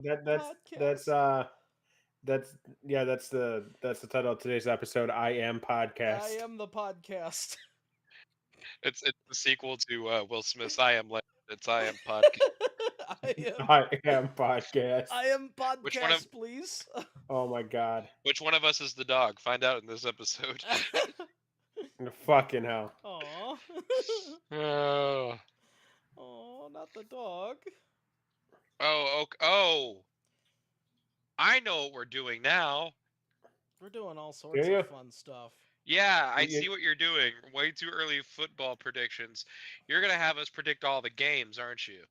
That podcast. that's yeah, that's the title of today's episode. I am I podcast. am the podcast. It's the sequel to Will Smith's I Am Legend. It's I Am Podcast. I am. I am podcast. I am Which one of podcast. Please. Oh my god. which one of us is the dog? Find out in this episode. Fucking hell. Aw. Oh, Oh, not the dog. oh! I know what we're doing now. We're doing all sorts Do you? of fun stuff. Yeah, I You- see what you're doing. Way too early football predictions. You're gonna have us predict all the games, aren't you?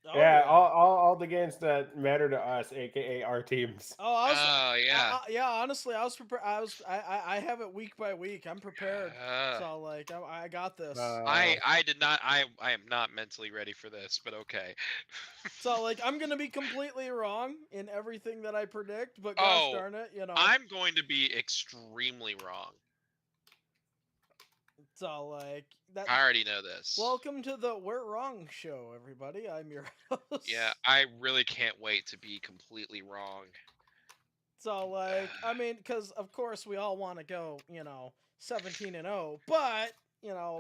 Oh Yeah, all the games that matter to us, aka our teams. Oh, I was. Oh yeah. Yeah, honestly, I was prepared. I have it week by week. I'm prepared. So like, I got this. I did not. I am not mentally ready for this, but okay. So like, I'm gonna be completely wrong in everything that I predict. But gosh Oh, darn it, I'm going to be extremely wrong. So like that. I already know this. Welcome to the We're Wrong show, everybody. I'm your host. Yeah, I really can't wait to be completely wrong. So like, I mean, because of course we all want to go, 17-0, but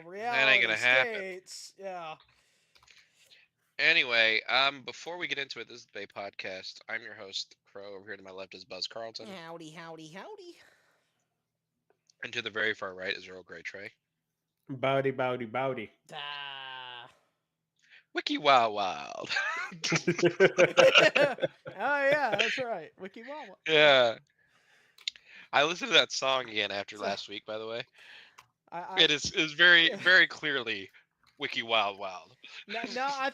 reality gonna happen. states, yeah. Anyway, before we get into it, this is the Bay Podcast. I'm your host, Crow. Over here to my left is Buzz Carlton. Howdy, howdy, howdy. And to the very far right is Earl Grey Trey. Bowdy, bowdy, bowdy. Ah. Wiki Wild Wild. Oh yeah, that's right. Wiki Wawa. Yeah. I listened to that song again after last week, by the way. It is very, very clearly Wiki Wild Wild. No, I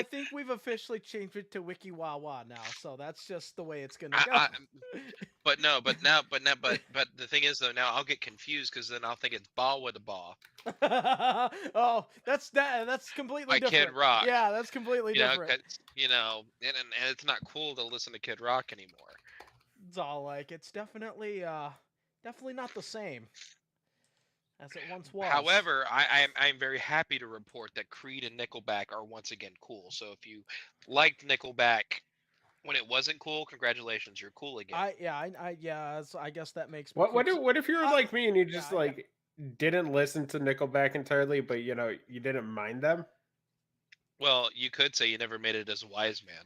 think we've officially changed it to Wiki Wawa now, so that's just the way it's gonna go. But the thing is though, now I'll get confused because then I'll think it's Ball with a Ball. Oh, that's completely By different. Kid Rock. Yeah, that's completely You know, different. and it's not cool to listen to Kid Rock anymore. It's all like it's definitely not the same as it once was. However, I'm very happy to report that Creed and Nickelback are once again cool. So if you liked Nickelback when it wasn't cool, congratulations, you're cool again. I guess that makes me What if you were like me and you just yeah. didn't listen to Nickelback entirely, but you didn't mind them? Well, you could say you never made it as a wise man.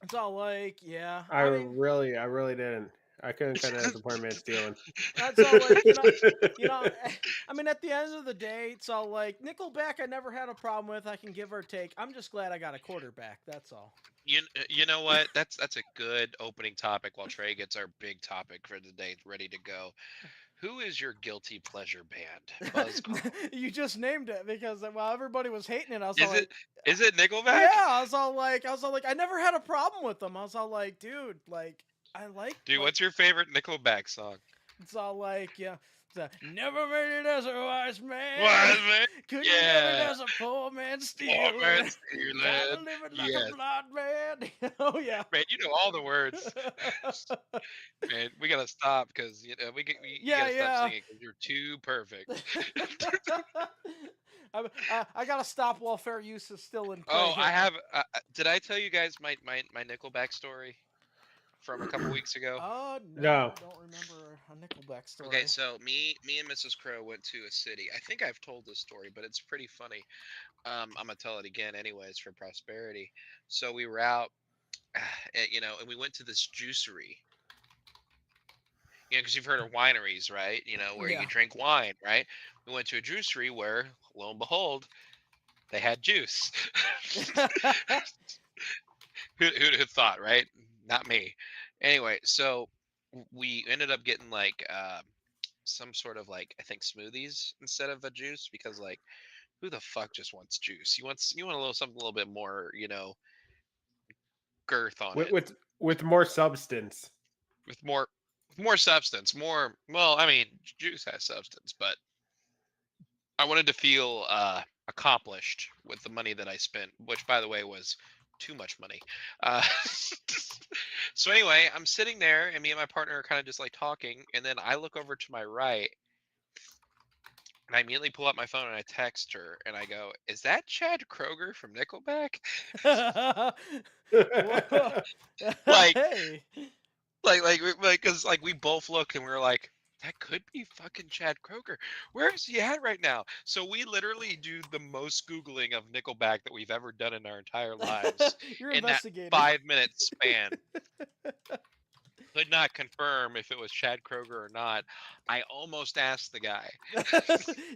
It's all like, yeah. I really didn't. I couldn't cut it as a poor man stealing. That's all like, I mean, at the end of the day, it's all like Nickelback. I never had a problem with. I can give or take. I'm just glad I got a quarterback. That's all. You know what? That's a good opening topic. While Trey gets our big topic for the day ready to go. Who is your guilty pleasure band? Buzz Carl. You just named it because while everybody was hating it, I was is it Nickelback? Yeah, I was all like, I never had a problem with them. I was all like, dude, like, I like. Dude, like, what's your favorite Nickelback song? It's all like, yeah. Never made it as a wise man. Wise man. Couldn't Yeah. live it as a poor man stealing. Poor man stealing. Gotta live it like a blind man. Oh yeah. Man, you know all the words. Man, we gotta stop because we gotta stop singing because you're too perfect. I gotta stop while fair use is still in play. Oh, here. I have. Did I tell you guys my Nickelback story from a couple weeks ago? No. I don't remember a Nickelback story. Okay, so me and Mrs. Crow went to a city. I think I've told this story, but it's pretty funny. I'm gonna tell it again, anyways, for prosperity. So we were out, and we went to this juicery. Because you've heard of wineries, right? Where you drink wine, right? We went to a juicery where, lo and behold, they had juice. Who'd have thought, right? Not me. Anyway, so we ended up getting like some sort of I think smoothies instead of a juice because who the fuck just wants juice? You want something a little bit more, girth on it. With more substance. With more substance, well, I mean, juice has substance, but I wanted to feel accomplished with the money that I spent, which by the way was too much money. So anyway, I'm sitting there and me and my partner are kind of just talking, and then I look over to my right And I immediately pull up my phone and I text her and I go, "Is that Chad Kroger from Nickelback?" Whoa. like, Hey. because like we both looked and we were like, "That could be fucking Chad Kroger. Where is he at right now?" So we literally do the most googling of Nickelback that we've ever done in our entire lives You're in that investigating. 5 minute span. Could not confirm if it was Chad Kroger or not. I almost asked the guy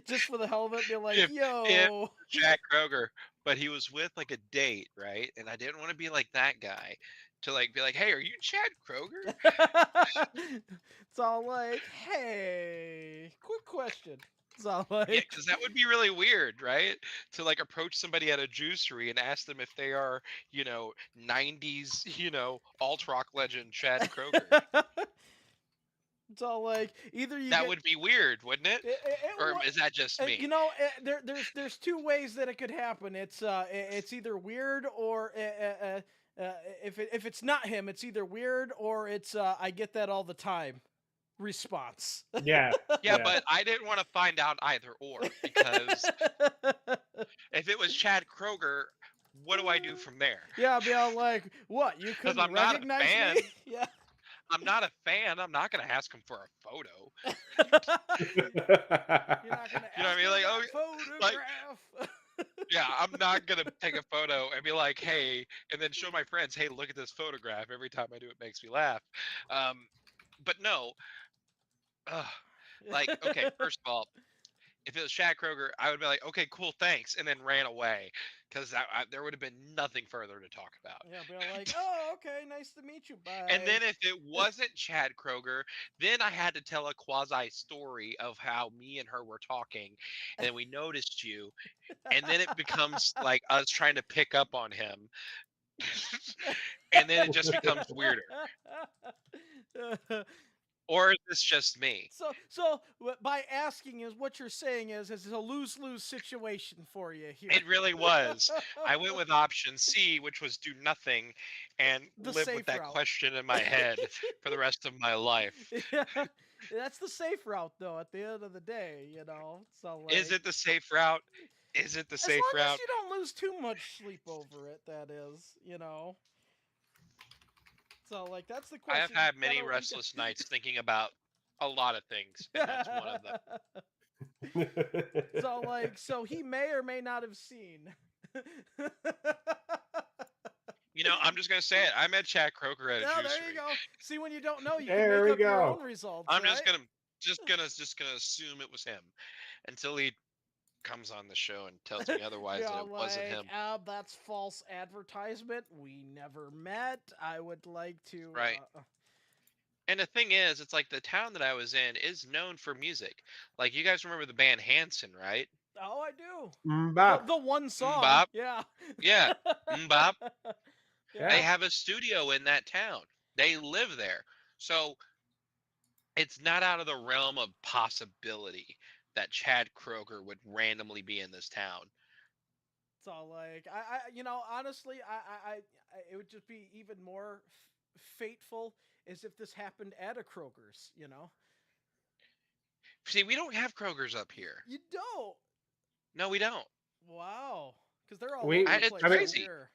Just for the hell of it, be like, if yo. Chad Kroger, but he was with like a date, right? And I didn't want to be like that guy to like be like, "Hey, are you Chad Kroger?" It's all like, hey, quick question. It's all Yeah, like, because that would be really weird, right? To like approach somebody at a juicery and ask them if they are, 90s, alt rock legend Chad Kroger. it's all like, either you That get would be weird, wouldn't it? Or is that just me? there's two ways that it could happen. It's either weird or if it's not him, it's either weird or it's I get that all the time response. Yeah. Yeah, but I didn't want to find out either or because if it was Chad Kroger, what do I do from there? Yeah, I'll be all like, what? You Because couldn't I'm not a recognize fan. me? Yeah. I'm not a fan. I'm not gonna ask him for a photo. You're not gonna You know what I ask mean? for Like, that oh, like, photograph. yeah, I'm not gonna take a photo and be like, "Hey," and then show my friends, "Hey, look at this photograph." Every time I do, it makes me laugh. But no, ugh, like, okay, first of all, if it was Chad Kroger, I would be like, "Okay, cool, thanks," and then ran away because there would have been nothing further to talk about. Yeah, be all like, oh, okay, nice to meet you. And Bye. then if it wasn't Chad Kroger, then I had to tell a quasi story of how me and her were talking, and we noticed you, and then it becomes like us trying to pick up on him, and then it just becomes weirder. Or is this just me? By asking is what you're saying is it's a lose-lose situation for you here. It really was. I went with option C, which was do nothing and The live with safe that route. question in my head for the rest of my life. Yeah, that's the safe route, though. At the end of the day, So like, Is it the safe route? Is it the as safe long as route? you don't lose too much sleep over it, that is. So like, that's the I have question. had many restless nights thinking about a lot of things, and that's one of them. So like, so he may or may not have seen. I'm just gonna say it. I met Chad Kroger at a Yeah, there juicery. you go. See, when you don't know, you There can we make up your go. own results. I'm right? just gonna assume it was him until he comes on the show and tells me otherwise Yeah, that it wasn't him. That's false advertisement. We never met. I would like to. Right. And the thing is, it's like the town that I was in is known for music. Like you guys remember the band Hanson, right? Oh, I do. Bop. The one song. Mbop. Yeah. Yeah. Mbop. Yeah. They have a studio in that town. They live there. So it's not out of the realm of possibility that Chad Kroger would randomly be in this town. So like, honestly, it would just be even more fateful as if this happened at a Kroger's. See, we don't have Kroger's up here. You don't. No, we don't. Wow. Because they're all We- over the it's place. crazy. Here.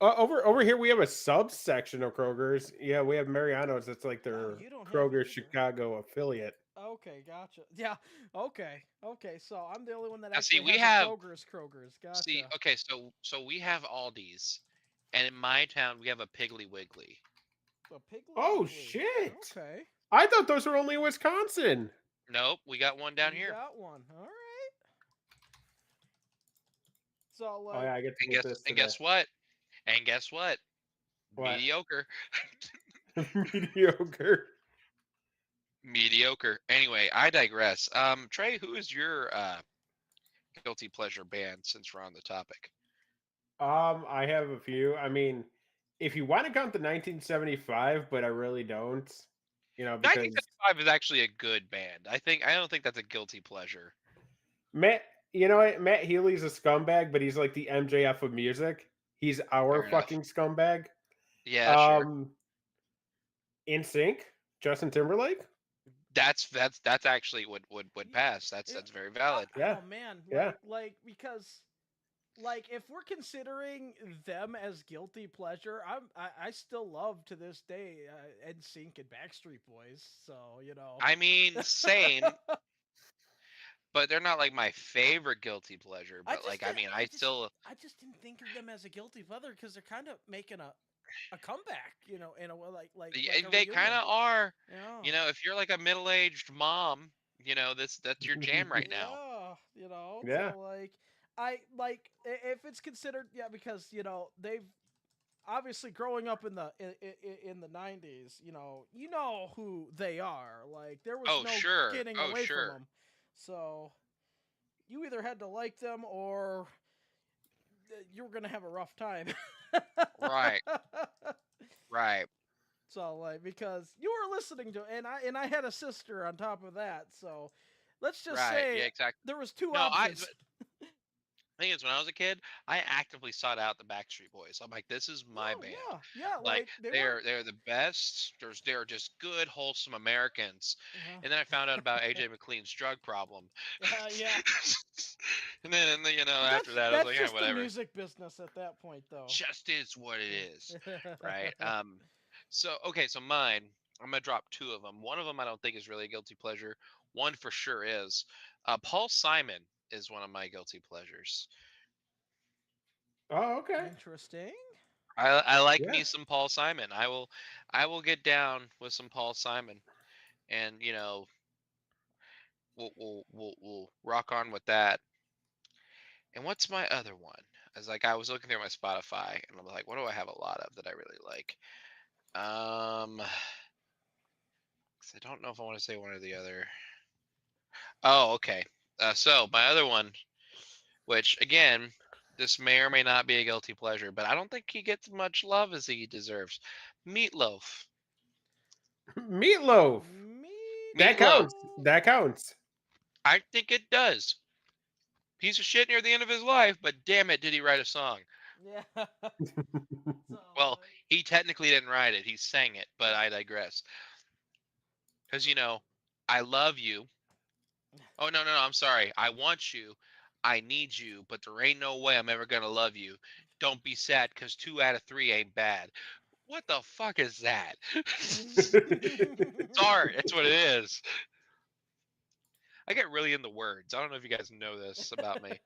Over here we have a subsection of Kroger's. Yeah, we have Mariano's. That's like their you don't have Kroger either. Chicago affiliate. Okay, gotcha. Yeah. Okay. So I'm the only one that Now, see, actually we has have- a Kroger's. Gotcha. See, okay, so we have Aldi's, and in my town we have a Piggly Wiggly. A Piggly Oh, Wiggly. shit. Okay. I thought those were only in Wisconsin. Nope, we got one down You here. got one. All right. So like, Oh yeah, I get to And get guess this. and guess what? And guess what? What? Mediocre. Mediocre. Mediocre. Anyway, I digress. Trey, who is your guilty pleasure band since we're on the topic? I have a few. I mean, if you want to count the 1975, but I really don't. Because 1975 is actually a good band. I don't think that's a guilty pleasure. Matt, what? Matt Healy's a scumbag, but he's like the MJF of music. He's our Fair enough. fucking scumbag. Yeah, sure. In Sync, Justin Timberlake. That's actually would Yeah, pass. That's very valid. Yeah. oh man, Yeah. like because like if we're considering them as guilty pleasure, I still love to this day NSYNC and Backstreet Boys. So you know, I mean, same, but they're not like my favorite guilty pleasure. I But just like, I didn't, mean, I still, I just didn't think of them as a guilty pleasure because they're kind of making a comeback, you know, in a way like a they kind reunion. of are. Yeah. You know, if you're like a middle-aged mom, you know, that's your jam right now. Yeah, you know, Yeah. so like I like if it's considered, yeah, because you know they've obviously growing up in in the 90s, you know who they are. Like there was Oh no sure, getting oh away from sure. them. So you either had to like them or you were gonna have a rough time. Right, right, So like because you were listening to, and I had a sister on top of that, so let's just right. say Yeah, exactly. there was two No, options. thing is, when I was a kid, I actively sought out the Backstreet Boys. I'm like, this is my Oh band. yeah, yeah, Like like they weren't. they're the best. They're just good, wholesome Americans. Yeah, And then I found out about AJ McLean's drug problem. yeah. and then you know But after that I was that's like, yeah, just the whatever. music business at that point, though. Just is what it is, right? Yeah. So okay, so mine. I'm gonna drop two of them. One of them I don't think is really a guilty pleasure. One for sure is. Paul Simon is one of my guilty pleasures. Oh, okay. Interesting. I like Yeah. me some Paul Simon. I will get down with some Paul Simon, and you know we'll rock on with that. And what's my other one? As like I was looking through my Spotify, and I'm like, what do I have a lot of that I really like? 'Cause I don't know if I want to say one or the other. Oh, okay. So my other one, which again, this may or may not be a guilty pleasure, but I don't think he gets much love as he deserves. Meatloaf. Meatloaf. That Meatloaf. counts. Meatloaf. That counts. I think it does. Piece of shit near the end of his life, but damn it, did he write a song? Yeah. So, Well, he technically didn't write it, he sang it, but I digress. Because, you know, I love you. Oh, no, I'm sorry. I want you. I need you, but there ain't no way I'm ever going to love you. Don't be sad, because 2 out of 3 ain't bad. What the fuck is that? It's art. It's what it is. I get really into words. I don't know if you guys know this about me.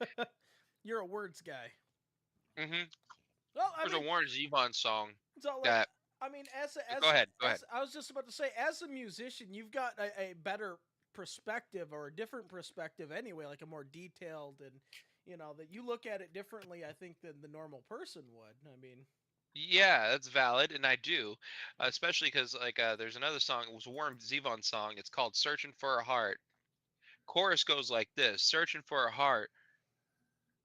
you're a words guy. Hmm Well, I There's a mean, Warren Zevon song so like, that. I mean, Go ahead. Go ahead. as I was just about to say, as a musician, you've got a better perspective or a different perspective anyway, like a more detailed and that you look at it differently, I think, than the normal person would. I mean, Yeah, that's valid, and I do, especially because like there's another song. It was a Warren Zevon song. It's called "Searching for a Heart." Chorus goes like this: "Searching for a heart,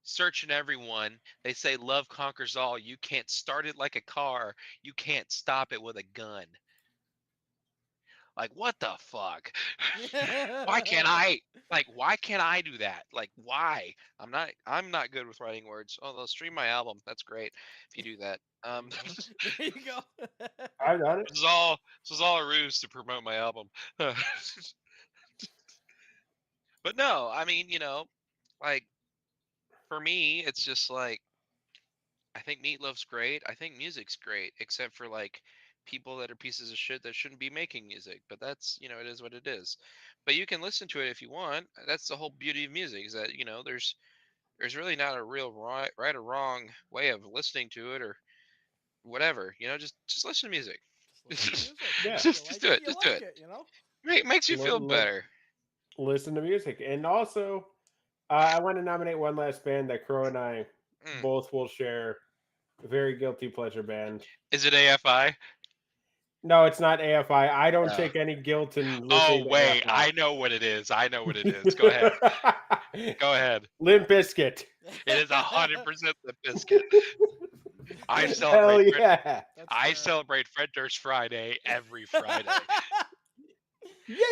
searching everyone. They say love conquers all. You can't start it like a car. You can't stop it with a gun." Like what the fuck? Why can't I? Like why can't I do that? Like why? I'm not good with writing words. Oh, they'll stream my album. That's great if you do that. there you go. I've done it. This is all a ruse to promote my album. But no, I mean, like for me, it's just like I think Meatloaf's great. I think music's great, except for like people that are pieces of shit that shouldn't be making music. But that's, it is what it is. But you can listen to it if you want. That's the whole beauty of music is that, there's really not a real right or wrong way of listening to it or whatever. Just listen to music. Just listen to music, and Yeah. if you Just like do it, it. you Just do like it. it. You know. Makes you feel Li- li- better. Listen to music. And also, I want to nominate one last band that Crow and I Mm. both will share. A very guilty pleasure band. Is it AFI? No, it's not AFI. I don't No. take any guilt in listening Oh to wait, AFI. I know what it is. I know what it is. Go ahead. Go ahead. Limp Bizkit. It is 100% the biscuit. I Hell celebrate. yeah. I celebrate Fred Durst Friday every Friday.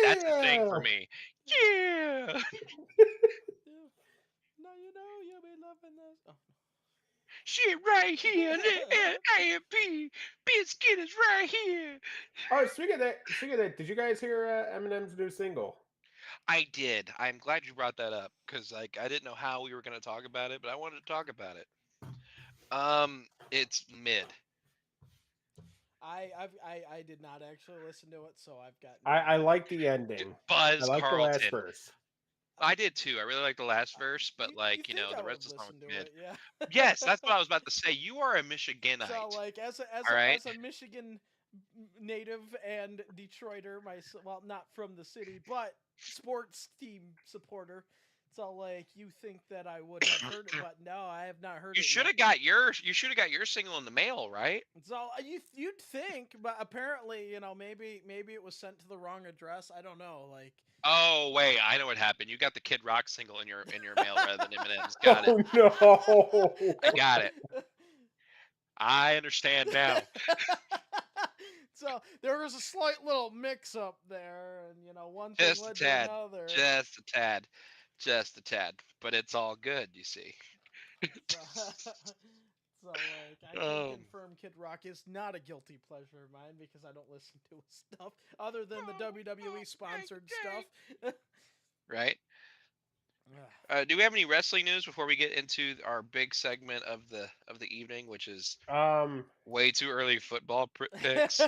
That's the thing for Yeah. me. Yeah. Now you know you'll be loving this. Oh. Shit right here. A and B. Biscuit is right here. Oh, speaking of that, did you guys hear Eminem's new single? I did. I'm glad you brought that up because like I didn't know how we were gonna talk about it, but I wanted to talk about it. It's mid. I did not actually listen to it, so I've got. I like the ending. I Buzz like the last Carlton. verse. I did too. I really like the last verse, but You like think I the would rest of the song was listen to mid. it? Yeah. Yes, that's what I was about to say. You are a Michiganite. So like All right. as a Michigan native and Detroiter, well, not from the city, but sports team supporter. So like you think that I would have heard it, but no, I have not heard You it should yet. have got your single in the mail, right? So you'd think, but apparently, maybe it was sent to the wrong address. I don't know. Like, Oh wait, I know what happened. You got the Kid Rock single in your mail rather than Eminem's. Got it. Oh I no! got it. I understand now. So there was a slight little mix-up there, and one thing Just a led to tad. another. Just a tad. Just a tad. But it's all good, you see. So like, I can Oh. confirm Kid Rock is not a guilty pleasure of mine because I don't listen to his stuff other than the WWE sponsored stuff. Right? Do we have any wrestling news before we get into our big segment of the evening, which is way too early football picks?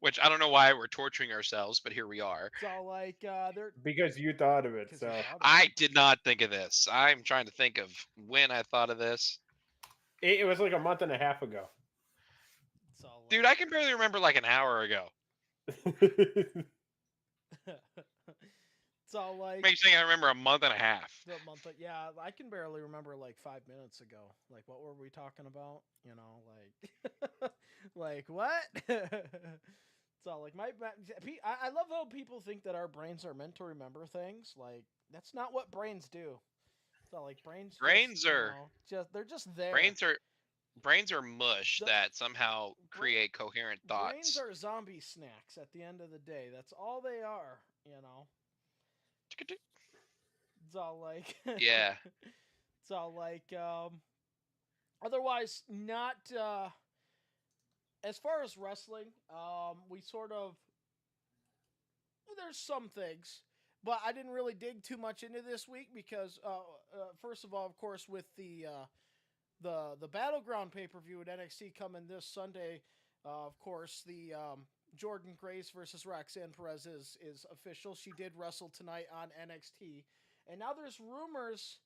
Which I don't know why we're torturing ourselves, but here we are. So like, they're Because you thought of it, 'cause you so thought of I it. did not think of this. I'm trying to think of when I thought of this. it was like a month and a half ago. So Dude, I can barely remember like an hour ago. So like, Makes me think I remember a month and a half. the month. Yeah, I can barely remember like 5 minutes ago. Like, what were we talking about? Like, like what? So like I love how people think that our brains are meant to remember things. Like, that's not what brains do. So like brains they're just there. Brains are mush The- that somehow create coherent Brains thoughts. are zombie snacks at the end of the day. That's all they are. It's all like Yeah. It's all like otherwise not as far as wrestling, we sort of there's some things, but I didn't really dig too much into this week because first of all, of course, with the Battleground pay-per-view at NXT coming this Sunday, of course, the Jordan Grace versus Roxanne Perez is official. She did wrestle tonight on NXT. And now there's rumors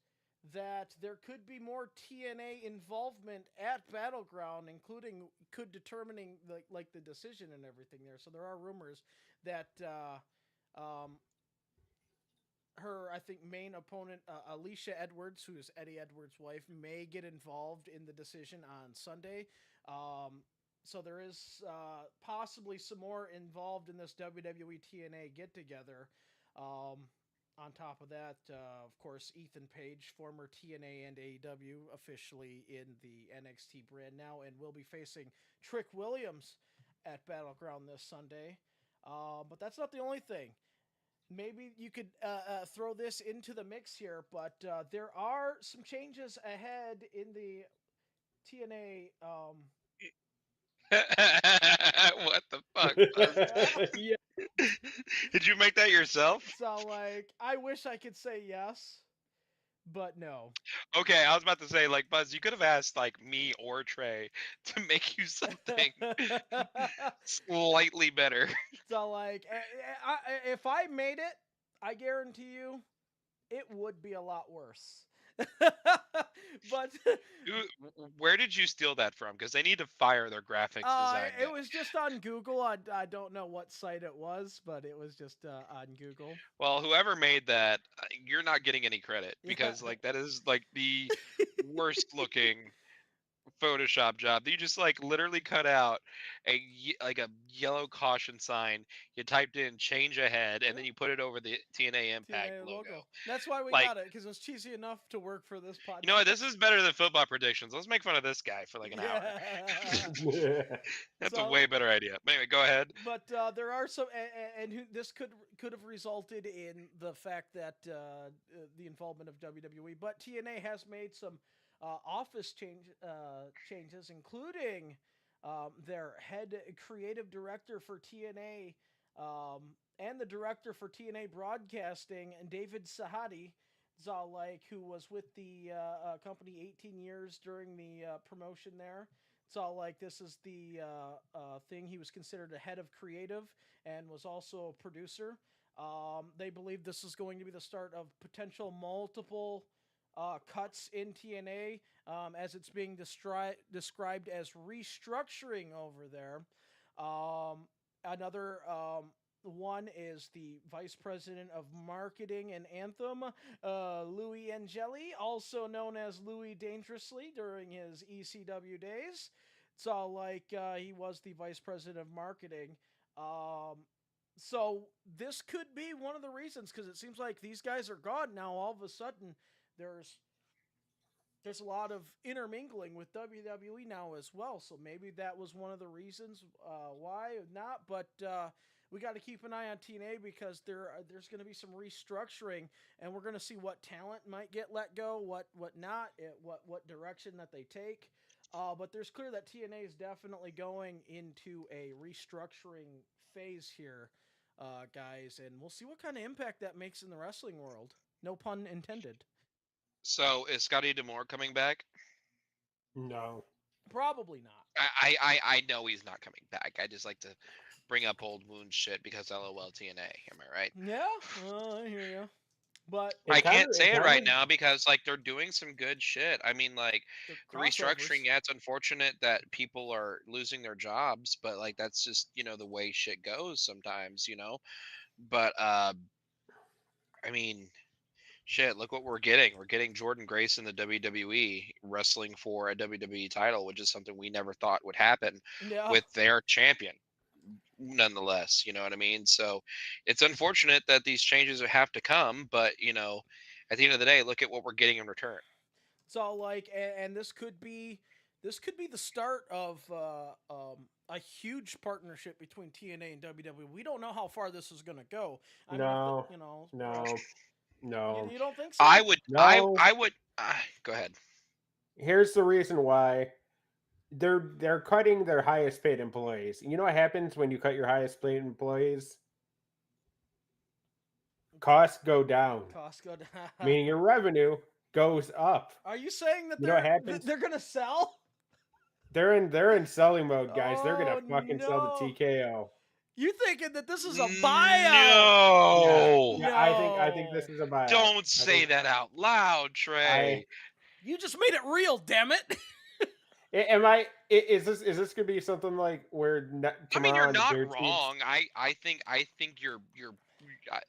that there could be more TNA involvement at Battleground, including determining the decision and everything there. So there are rumors that her, I think, main opponent, Alicia Edwards, who is Eddie Edwards' wife, may get involved in the decision on Sunday. So there is possibly some more involved in this WWE TNA get-together. On top of that, of course, Ethan Page, former TNA and AEW, officially in the NXT brand now, and will be facing Trick Williams at Battleground this Sunday. But that's not the only thing. Maybe you could throw this into the mix here, but there are some changes ahead in the TNA. What the fuck? Yeah. Did you make that yourself? So, like, I wish I could say yes, but no. Okay, I was about to say, like, Buzz, you could have asked like me or Trey to make you something slightly better. So, like, if I made it, I guarantee you, it would be a lot worse. But Where did you steal that from? Because they need to fire their graphics design guy. it was just on Google. I don't know what site it was, but it was just on Google. Well, whoever made that, you're not getting any credit because Yeah. like that is like the worst looking Photoshop job. You just like literally cut out a yellow caution sign. You typed in "change ahead" and then you put it over the TNA Impact TNA logo. That's why we Like, got it, because it was cheesy enough to work for this podcast. you know what? This is better than football predictions. Let's make fun of this guy for like an hour. That's a So- way better idea. But anyway, go ahead. But there are some, and this could have resulted in the fact that the involvement of WWE. But TNA has made some office changes, including their head creative director for TNA and the director for TNA Broadcasting, and David Sahadi. Like, who was with the company 18 years during the promotion there. It's all like this is the thing. He was considered a head of creative and was also a producer. They believe this is going to be the start of potential multiple cuts in TNA, as it's being described as restructuring over there. Another one is the Vice President of Marketing and Anthem, Louis Angeli, also known as Louis Dangerously during his ECW days. It's all like he was the Vice President of Marketing. So this could be one of the reasons, because it seems like these guys are gone now. All of a sudden, there's a lot of intermingling with WWE now as well. So maybe that was one of the reasons why not. But we got to keep an eye on TNA, because there's going to be some restructuring, and we're going to see what talent might get let go, what not, what direction that they take. But there's clear that TNA is definitely going into a restructuring phase here, guys, and we'll see what kind of impact that makes in the wrestling world. No pun intended. So is Scotty D'Amore coming back? No. Probably not. I know he's not coming back. I just like to bring up old wound shit because LOL TNA. Am I right? Yeah, I hear you. But I can't say it right now because like they're doing some good shit. I mean, like the restructuring. Yeah, it's unfortunate that people are losing their jobs, but like that's just the way shit goes sometimes. But I mean, shit. Look what we're getting. We're getting Jordan Grace in the WWE wrestling for a WWE title, which is something we never thought would happen with their champion. Nonetheless, you know what I mean? So it's unfortunate that these changes have to come, but at the end of the day, look at what we're getting in return. So like, and this could be the start of a huge partnership between TNA and WWE. We don't know how far this is going to go. No. You don't think so? I would. No. I would. Go ahead. Here's the reason why. They're cutting their highest paid employees. You know what happens when you cut your highest paid employees? Costs go down. Meaning your revenue goes up. Are you saying that they're gonna sell? They're in selling mode, guys. They're gonna fucking sell the TKO. You thinking that this is a buyout? No. Yeah, I think this is a buyout. Don't say that out loud, Trey. You just made it real, damn it. Is this gonna be something like where? I mean, you're not wrong. I think you're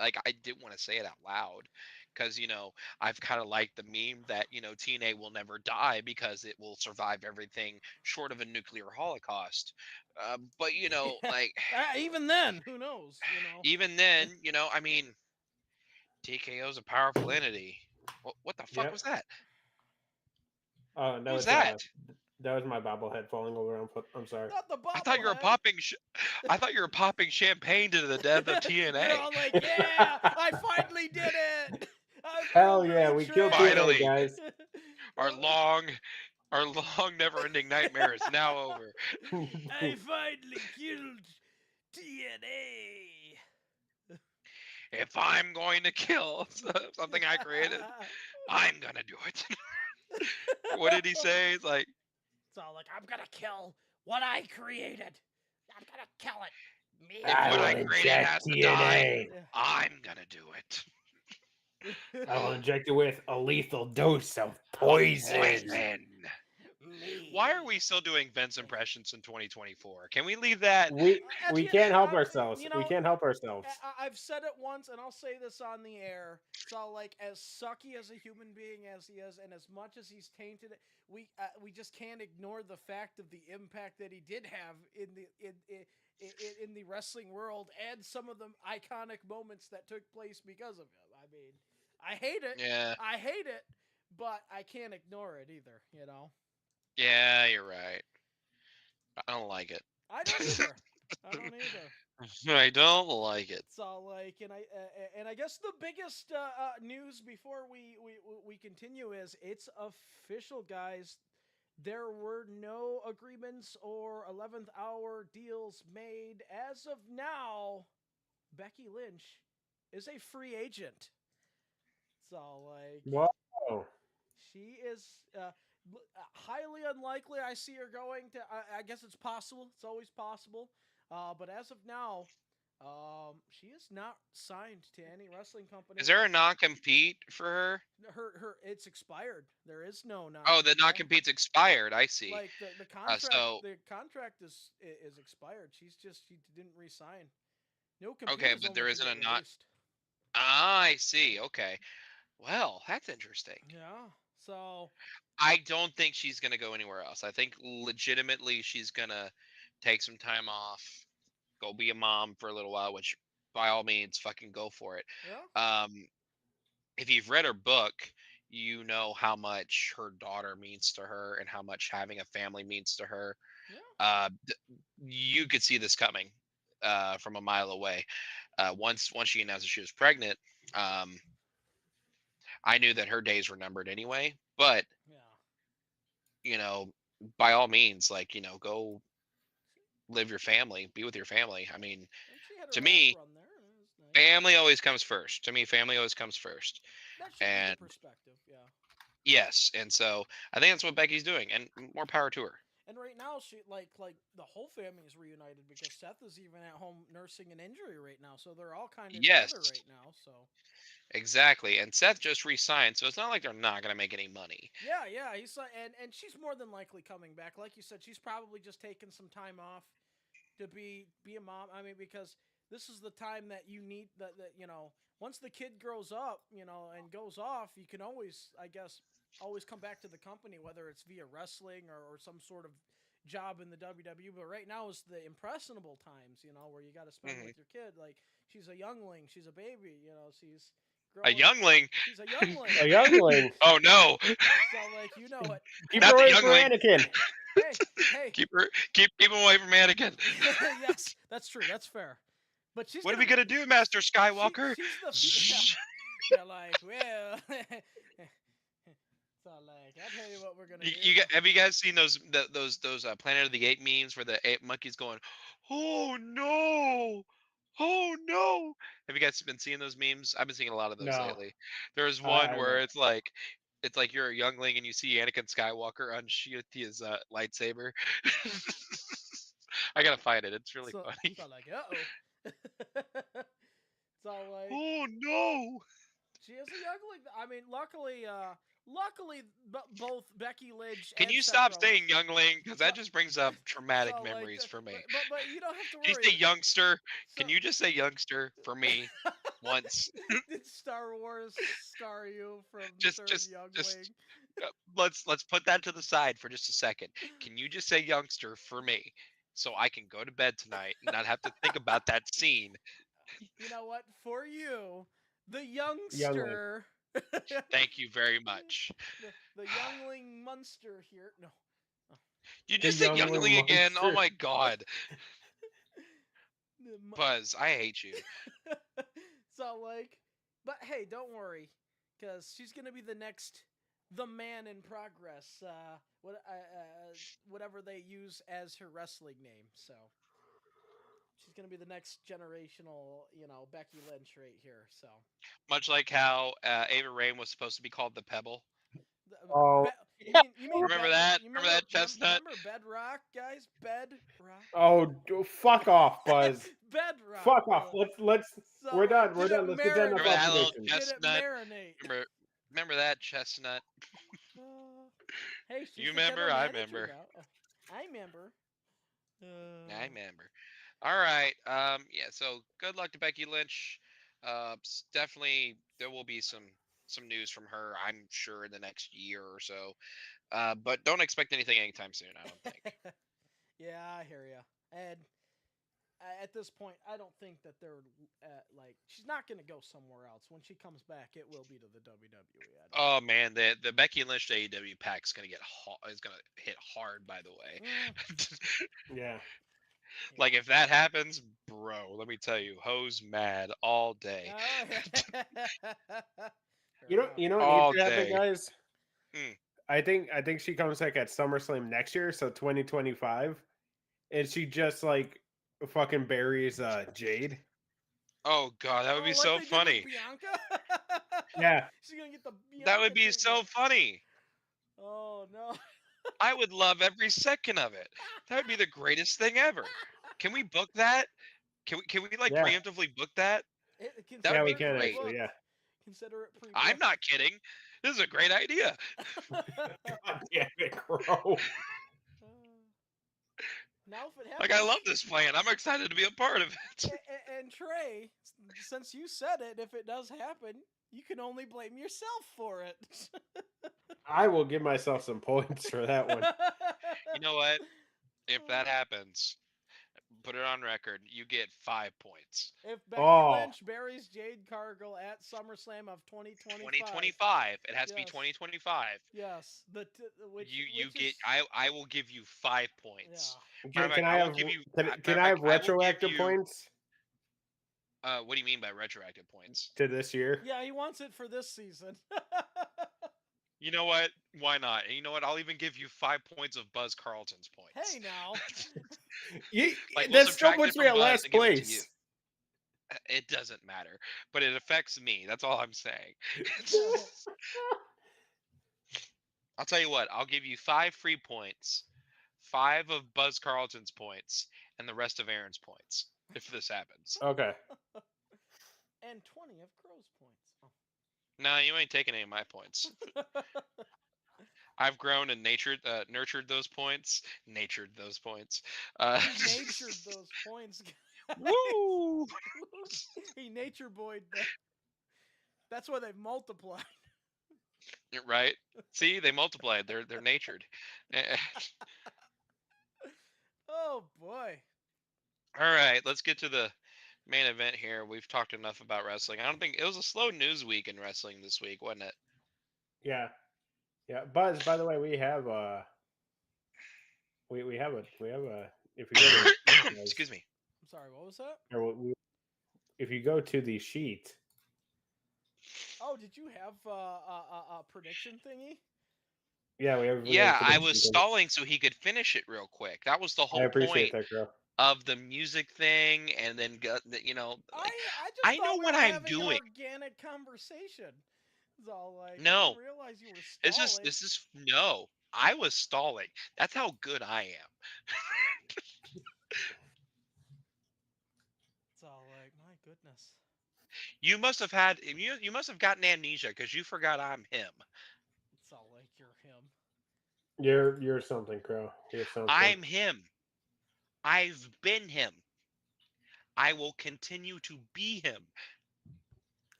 like, I didn't want to say it out loud because I've kind of liked the meme that TNA will never die because it will survive everything short of a nuclear holocaust. But like even then, who knows? Even then, I mean, TKO is a powerful entity. What the fuck was that? Oh, no, what was that? That was my bobblehead falling over. I'm sorry. Not the bobblehead. I thought you were popping. I thought you were popping champagne to the death of TNA. You're all like, yeah, I finally did it. Hell yeah, we killed TNA, guys. Our long, never-ending nightmare is now over. I finally killed TNA. If I'm going to kill something I created, I'm gonna do it. What did he say? It's like. It's all like, I'm gonna kill what I created. I'm gonna kill it. Me. If what I created has to die, I'm gonna do it. I will inject it with a lethal dose of poison. Why are we still doing Vince impressions in 2024? Can we leave that? We can't help ourselves. We can't help ourselves. I've said it once, and I'll say this on the air. So, like, as sucky as a human being as he is, and as much as he's tainted it, we just can't ignore the fact of the impact that he did have in the wrestling world, and some of the iconic moments that took place because of him. I mean, I hate it. Yeah. I hate it, but I can't ignore it either. Yeah, you're right. I don't like it. I don't either. I don't like it. So like, and I guess the biggest news before we continue is it's official, guys. There were no agreements or 11th hour deals made as of now. Becky Lynch is a free agent. So like, Whoa. she is highly unlikely. I see her going to. I guess it's possible. It's always possible. But as of now, she is not signed to any wrestling company. Is there a non-compete for her? Her it's expired. There is no non. Oh, the non-compete's expired. I see. Like the contract. So The contract is expired. She didn't resign. No compete. okay, is but only there to isn't get a not. released. I see. Okay. Well, that's interesting. Yeah. So I don't think she's gonna go anywhere else. I think legitimately she's gonna take some time off, go be a mom for a little while, which by all means, fucking go for it. yeah. If you've read her book, you know how much her daughter means to her and how much having a family means to her. Yeah. You could see this coming from a mile away. Once she announced that she was pregnant, um, I knew that her days were numbered anyway. But Yeah. you know, by all means, like go live your family, be with your family. I mean, And she had her to last me, run there. And it was nice. family always comes first. To me, family always comes first. That should be And the perspective. Yeah. yes, and so I think that's what Becky's doing, and more power to her. And right now, she like the whole family is reunited because Seth is even at home nursing an injury right now, so they're all kind of Yes, together right now. So exactly. And Seth just re-signed, so it's not like they're not gonna make any money. yeah, he's like, and she's more than likely coming back. Like you said, she's probably just taking some time off to be a mom. I mean, because this is the time that you need that once the kid grows up, and goes off, you can always, I guess, always come back to the company, whether it's via wrestling or some sort of job in the WWE. But right now is the impressionable times, where you got to spend Hmm. with your kid. Like she's a youngling, she's a baby, she's A growing. youngling. She's a youngling. A youngling. Oh no, So like it. Keep her not the away from youngling. Anakin. Hey. Keep him away from Anakin. Yes, that's true. That's fair. But she's What are gonna we gonna do, Master she, Skywalker? she's the yeah, like well. So like I'll tell you what we're gonna do. Have you guys seen those Planet of the Apes memes where the ape monkey's going, "Oh no, oh no"? Have you guys been seeing those memes? I've been seeing a lot of those No, lately. There's I one where haven't. it's like you're a youngling and you see Anakin Skywalker unsheath his lightsaber. I gotta find it. It's really So funny. so like oh. So like Oh no! she is a youngling. I mean, luckily, both Becky Lynch Can and you Seth stop Rollins. saying youngling? Because So, that just brings up traumatic so like, memories for me. but you don't have to Can you worry. say youngster? So, Can you just say youngster for me once? did Star Wars scar you from the just term just youngling? just let's put that to the side for just a second. Can you just say youngster for me so I can go to bed tonight and not have to think about that scene? You know what? For you, the Youngling. youngster, Thank you very much. the youngling monster here. No. You The just said youngling youngling again. Oh monster. my god. The Buzz, I hate you. So like, but hey, don't worry, because she's gonna be the man in progress. Whatever they use as her wrestling name. So she's gonna be the next generational, Becky Lynch right here. So Much like how Ava Rain was supposed to be called the Pebble. Oh, you mean Remember bed, that? you Remember that chestnut? remember Bedrock, guys? Bedrock. oh, fuck off, Buzz. Bedrock. Fuck off. Let's. So We're like, done. We're did it done. Let's get done enough Remember that little obligations. Did it chestnut? marinate? Remember that chestnut? Hey, she's You the general remember? I manager remember. now. I remember. I remember. All right. Yeah. So good luck to Becky Lynch. Definitely there will be some news from her. I'm sure in the next year or so. But don't expect anything anytime soon. I don't think. Yeah, I hear ya. And at this point, I don't think that they're like she's not gonna go somewhere else. When she comes back, it will be to the WWE. Oh man, the Becky Lynch to AEW pack's gonna hit hard. By the way. Mm, Yeah. Like if that happens, bro, let me tell you, Ho's mad all day. Oh, yeah. Fair You know, enough. you know what needs All to happen, day. guys? Mm. I think she comes back at SummerSlam next year, so 2025, and she just like fucking buries Jade. Oh god, that would be Oh, like so they did funny. with Bianca? Yeah, She's gonna get the Bianca That would be so treatment. funny. Oh no. I would love every second of it. That would be the greatest thing ever. Can we book that? Can we like yeah, preemptively book that? That would yeah. Consider be We it can great. actually. pre-booked. Yeah. Consider it I'm pre-booked. not kidding. This is a great idea. God damn it, Crow. Now, if it Like happens, I love this plan. I'm excited to be a part of it. and Trey, since you said it, if it does happen, you can only blame yourself for it. I will give myself some points for that one. You know what? If that happens, put it on record. You get 5 points. If Becky Oh. Lynch buries Jade Cargill at SummerSlam of 2025, 2025. It has to be Yes. 2025. yes, which You get. is, I will give you 5 yeah. points. Can I I will have give you. can I have I will give retroactive you. points What do you mean by retroactive points? to this year? Yeah, he wants it for this season. You know what? Why not? And you know what? I'll even give you 5 points of Buzz Carlton's points. Hey now. Like, we'll That still subtract it puts me from at Buzz last and give it to you. place. It doesn't matter, but it affects me. That's all I'm saying. I'll tell you what. I'll give you 5 free points, 5 of Buzz Carlton's points, and the rest of Aaron's points if this happens. Okay. And 20 of Crow's points. No, you ain't taking any of my points. I've grown and nurtured those points. Natured those points. He natured those points. Woo! He nature boyed them. That's why they've multiplied. Right? See, they multiplied. They're natured. Oh boy. All right, let's get to the main event here. We've talked enough about wrestling. I don't think it was a slow news week in wrestling this week, wasn't it? Yeah. Yeah. Buzz, by the way, we have we have a if you go to Excuse me. I'm sorry, what was that? if you go to the sheet. Oh, did you have a prediction thingy? Yeah, we have. Yeah, I was stalling so he could finish it real quick. That was the I whole appreciate point that, girl. of the music thing, and then you know, like, I just I thought know we what were I'm having an doing. organic conversation. It's all like, I No. didn't realize you were It's stalling. just this is no. I was stalling. That's how good I am. It's all like, my goodness. You must have gotten amnesia because you forgot I'm him. It's all like you're him. You're something, Crow. You're something. I'm him. I've been him. I will continue to be him.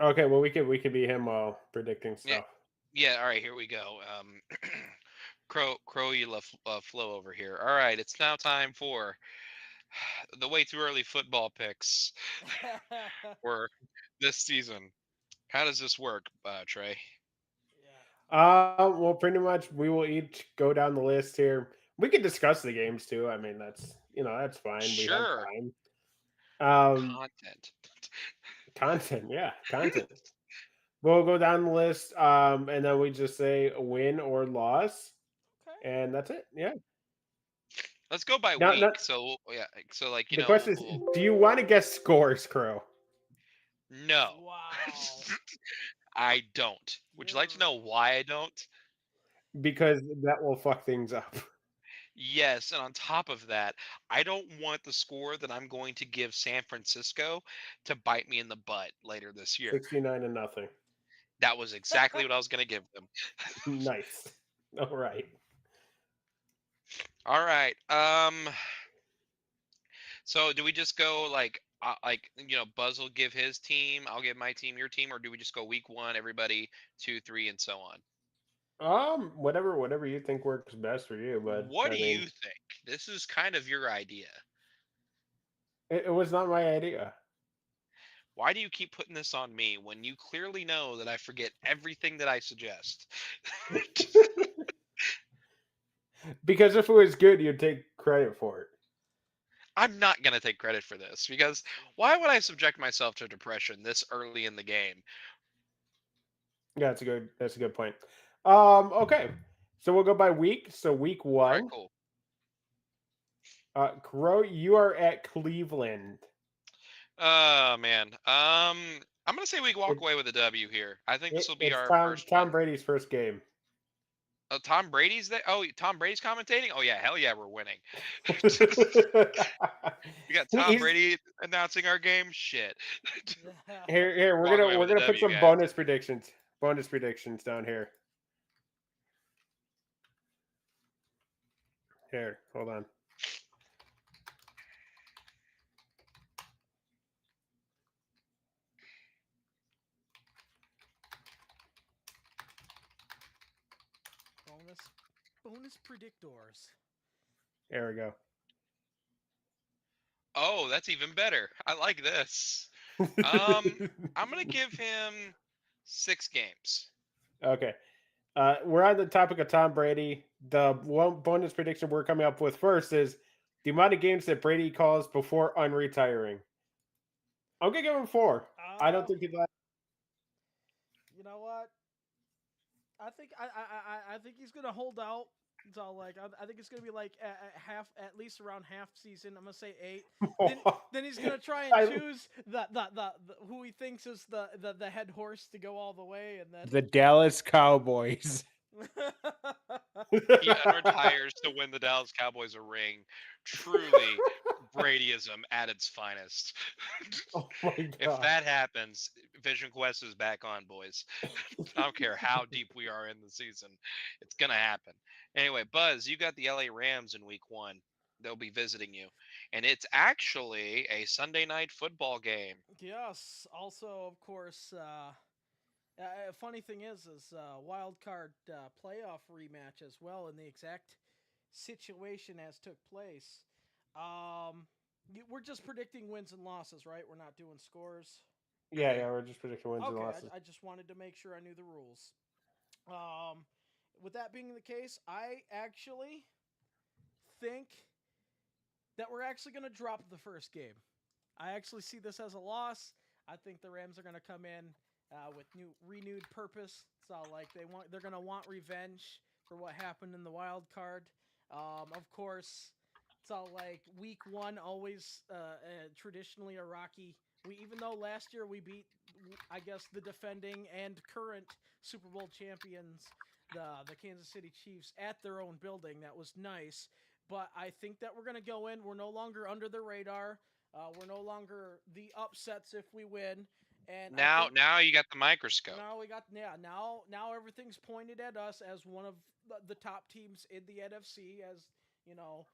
Okay, well we could be him while predicting stuff. Yeah, all right, here we go. Crow, you love flow over here. All right, it's now time for the way too early football picks for this season. How does this work, Trey? Well, pretty much we will each go down the list here. We can discuss the games too. I mean, that's fine. Sure. We have time. Content. Yeah, content. We'll go down the list, and then we just say a win or loss, Okay. and that's it. Yeah. Let's go by Now- week. now- So yeah, so like The question is, do you want to guess scores, Crow? no, Wow. I don't. Would you like to know why I don't? Because that will fuck things up. Yes, and on top of that, I don't want the score that I'm going to give San Francisco to bite me in the butt later this year. 69-0. That was exactly what I was going to give them. Nice. All right. All right. So do we just go like Buzz will give his team, I'll give my team, your team, or do we just go week 1, everybody 2, 3, and so on? Whatever you think works best for you, but What do you think? This is kind of your idea. It was not my idea. Why do you keep putting this on me when you clearly know that I forget everything that I suggest? Because if it was good, you'd take credit for it. I'm not gonna take credit for this because why would I subject myself to depression this early in the game? Yeah, that's a good point. Okay. So we'll go by week. So week All right, one, cool. Crow, you are at Cleveland. Oh man. I'm gonna say we walk It, away with a W here. I think this will be it's our Tom first win. Brady's first game. Oh, Tom Brady's there. Oh, Tom Brady's commentating. Oh yeah, hell yeah, we're winning. We got Tom He's Brady announcing our game. Shit. here. Walk away We're with a gonna put W, some guys. bonus predictions down here. Here, hold on. bonus predictors. There we go. Oh, that's even better. I like this. I'm gonna give him 6 games. Okay. We're on the topic of Tom Brady. The one bonus prediction we're coming up with first is the amount of games that Brady calls before unretiring. I'm gonna give him 4. I don't think he's like. You know what? I think he's gonna hold out. So like I think it's gonna be like at least around half season. I'm gonna say 8. Then he's gonna try and choose the who he thinks is the head horse to go all the way, and then The Dallas Cowboys. He unretires to win the Dallas Cowboys a ring. Truly, Bradyism at its finest. Oh my god! If that happens, Vision Quest is back on, boys. I don't care how deep we are in the season, it's gonna happen. Anyway, Buzz, you got the LA Rams in Week 1. They'll be visiting you, and it's actually a Sunday night football game. yes. Also, of course, funny thing is wild card playoff rematch as well in the exact situation as took place. We're just predicting wins and losses, right? We're not doing scores. Yeah, we're just predicting wins and Okay, losses. I just wanted to make sure I knew the rules. With that being the case, I actually think that we're actually going to drop the first game. I actually see this as a loss. I think the Rams are going to come in with renewed purpose. So like they're going to want revenge for what happened in the wild card. Of course, so like week 1 always traditionally a rocky. Even though last year we beat, I guess, the defending and current Super Bowl champions, the Kansas City Chiefs, at their own building. That was nice. But I think that we're going to go in. We're no longer under the radar. We're no longer the upsets if we win. And Now you got the microscope. now everything's pointed at us as one of the top teams in the NFC, as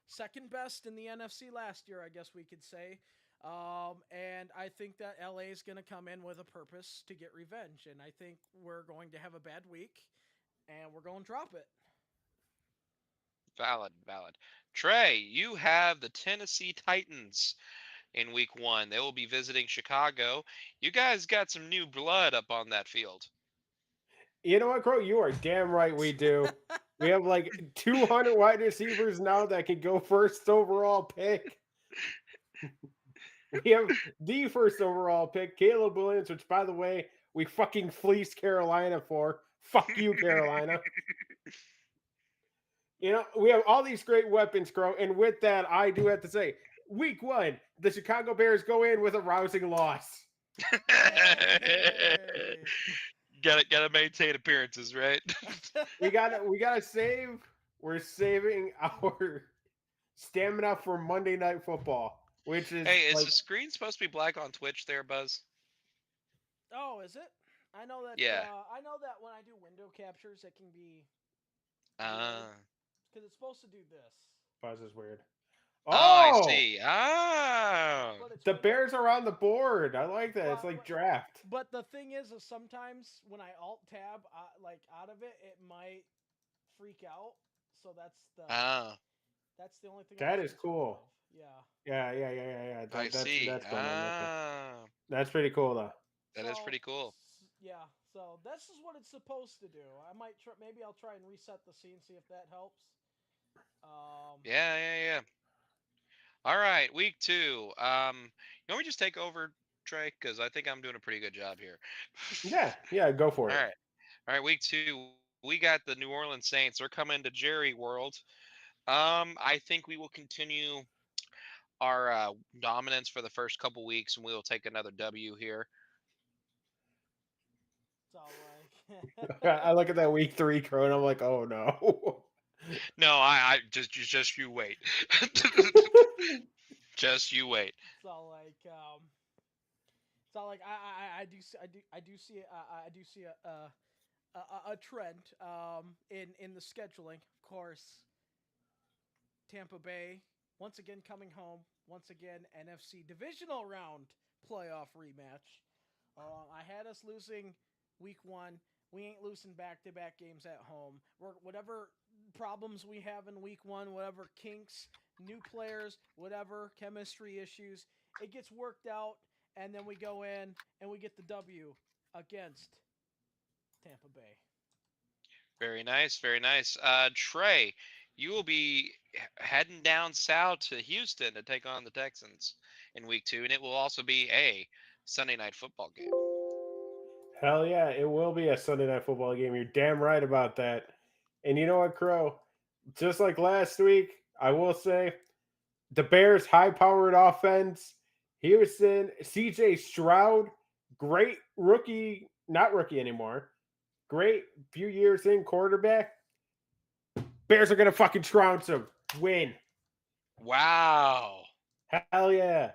second best in the NFC last year, I guess we could say. And I think that LA is going to come in with a purpose to get revenge, and I think we're going to have a bad week, and we're going to drop it. Valid. Trey, you have the Tennessee Titans in Week 1. They will be visiting Chicago. You guys got some new blood up on that field. You know what, Crow? You are damn right we do. We have like 200 wide receivers now that can go first overall pick. We have the first overall pick, Caleb Williams, which, by the way, we fucking fleeced Carolina for. Fuck you, Carolina. We have all these great weapons, Crow. And with that, I do have to say, Week 1, the Chicago Bears go in with a rousing loss. Hey. Gotta maintain appearances, right? we gotta save. We're saving our stamina for Monday Night Football, which is Hey, is the screen supposed to be black on Twitch there, Buzz? Oh, is it? I know that. Yeah. I know that when I do window captures, it can be. Because it's supposed to do this. Buzz is weird. I see. Oh. The Bears are on the board. I like that. It's like draft. But the thing is sometimes when I alt tab like out of it, it might freak out. So that's the only thing. That is cool. Yeah. Yeah. I see. That's going on. That's pretty cool, though. That is pretty cool. Yeah. So this is what it's supposed to do. I might maybe I'll try and reset the scene, see if that helps. Yeah. All right, week 2. You want me to just take over, Trey? Because I think I'm doing a pretty good job here. Yeah, go for All it. right. All right, week 2. We got the New Orleans Saints. They're coming to Jerry World. I think we will continue our dominance for the first couple weeks, and we will take another W here. It's all like. I look at that week 3 Crow and I'm like, oh no. No, I just you wait. Just you wait. It's all like. It's all like I do see I do see a trend in the scheduling. Of course, Tampa Bay once again coming home. Once again, NFC divisional round playoff rematch. I had us losing week 1. We ain't losing back-to-back games at home. Whatever problems we have in week 1, whatever kinks, new players, whatever chemistry issues, it gets worked out, and then we go in and we get the W against Tampa Bay. Very nice, very nice. Trey, you will be heading down south to Houston to take on the Texans in week 2, and it will also be a Sunday night football game. Hell yeah, it will be a Sunday night football game. You're damn right about that. And you know what, Crow? Just like last week, I will say the Bears' high-powered offense, Houston, CJ Stroud, great rookie, not rookie anymore, great few years in quarterback. Bears are going to fucking trounce them. Win. Wow. Hell yeah.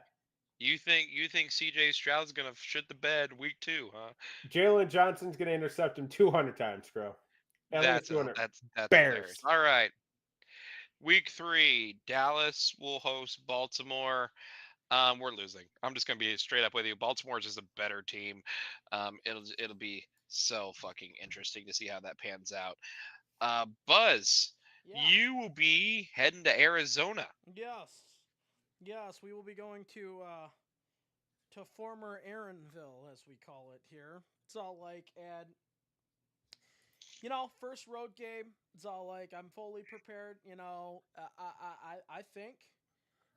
You think CJ Stroud's gonna shit the bed week 2, huh? Jalen Johnson's going to intercept him 200 times, Crow. At least That's 200. Bears. Bears. All right. Week 3, Dallas will host Baltimore. We're losing. I'm just gonna be straight up with you. Baltimore's just a better team. It'll be so fucking interesting to see how that pans out. Buzz, Yeah. you will be heading to Arizona. Yes, we will be going to former Aaronville, as we call it here. It's all like, and first road game. It's all like I'm fully prepared. I think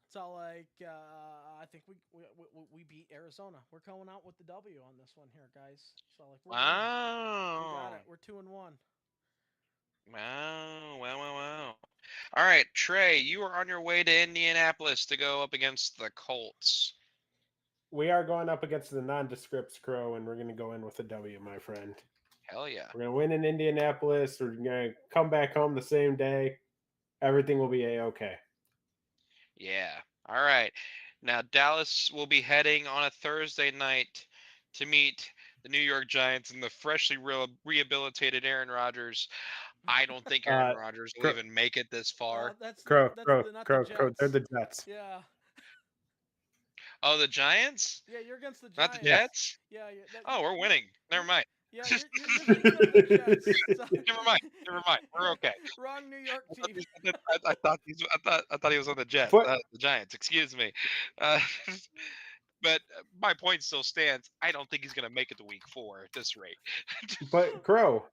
it's all like I think we beat Arizona. We're coming out with the W on this one here, guys. So like, we got it. We're 2-1. Wow. All right, Trey, you are on your way to Indianapolis to go up against the Colts. We are going up against the nondescript Crow, and we're going to go in with a W, my friend. Hell yeah. We're going to win in Indianapolis. We're going to come back home the same day. Everything will be A-okay. Yeah. All right. Now, Dallas will be heading on a Thursday night to meet the New York Giants and the freshly rehabilitated Aaron Rodgers. I don't think Aaron Rodgers will even make it this far. Crow. The They're the Jets. Yeah. Oh, the Giants? Yeah, you're against the Giants. Not the Jets? Yeah. Oh, we're winning. Never mind. Yeah, you're the Jets. So... Never mind. We're okay. Wrong New York team. I thought he was on the Jets. What? The Giants. Excuse me. But my point still stands. I don't think he's going to make it to week 4 at this rate. But Crow,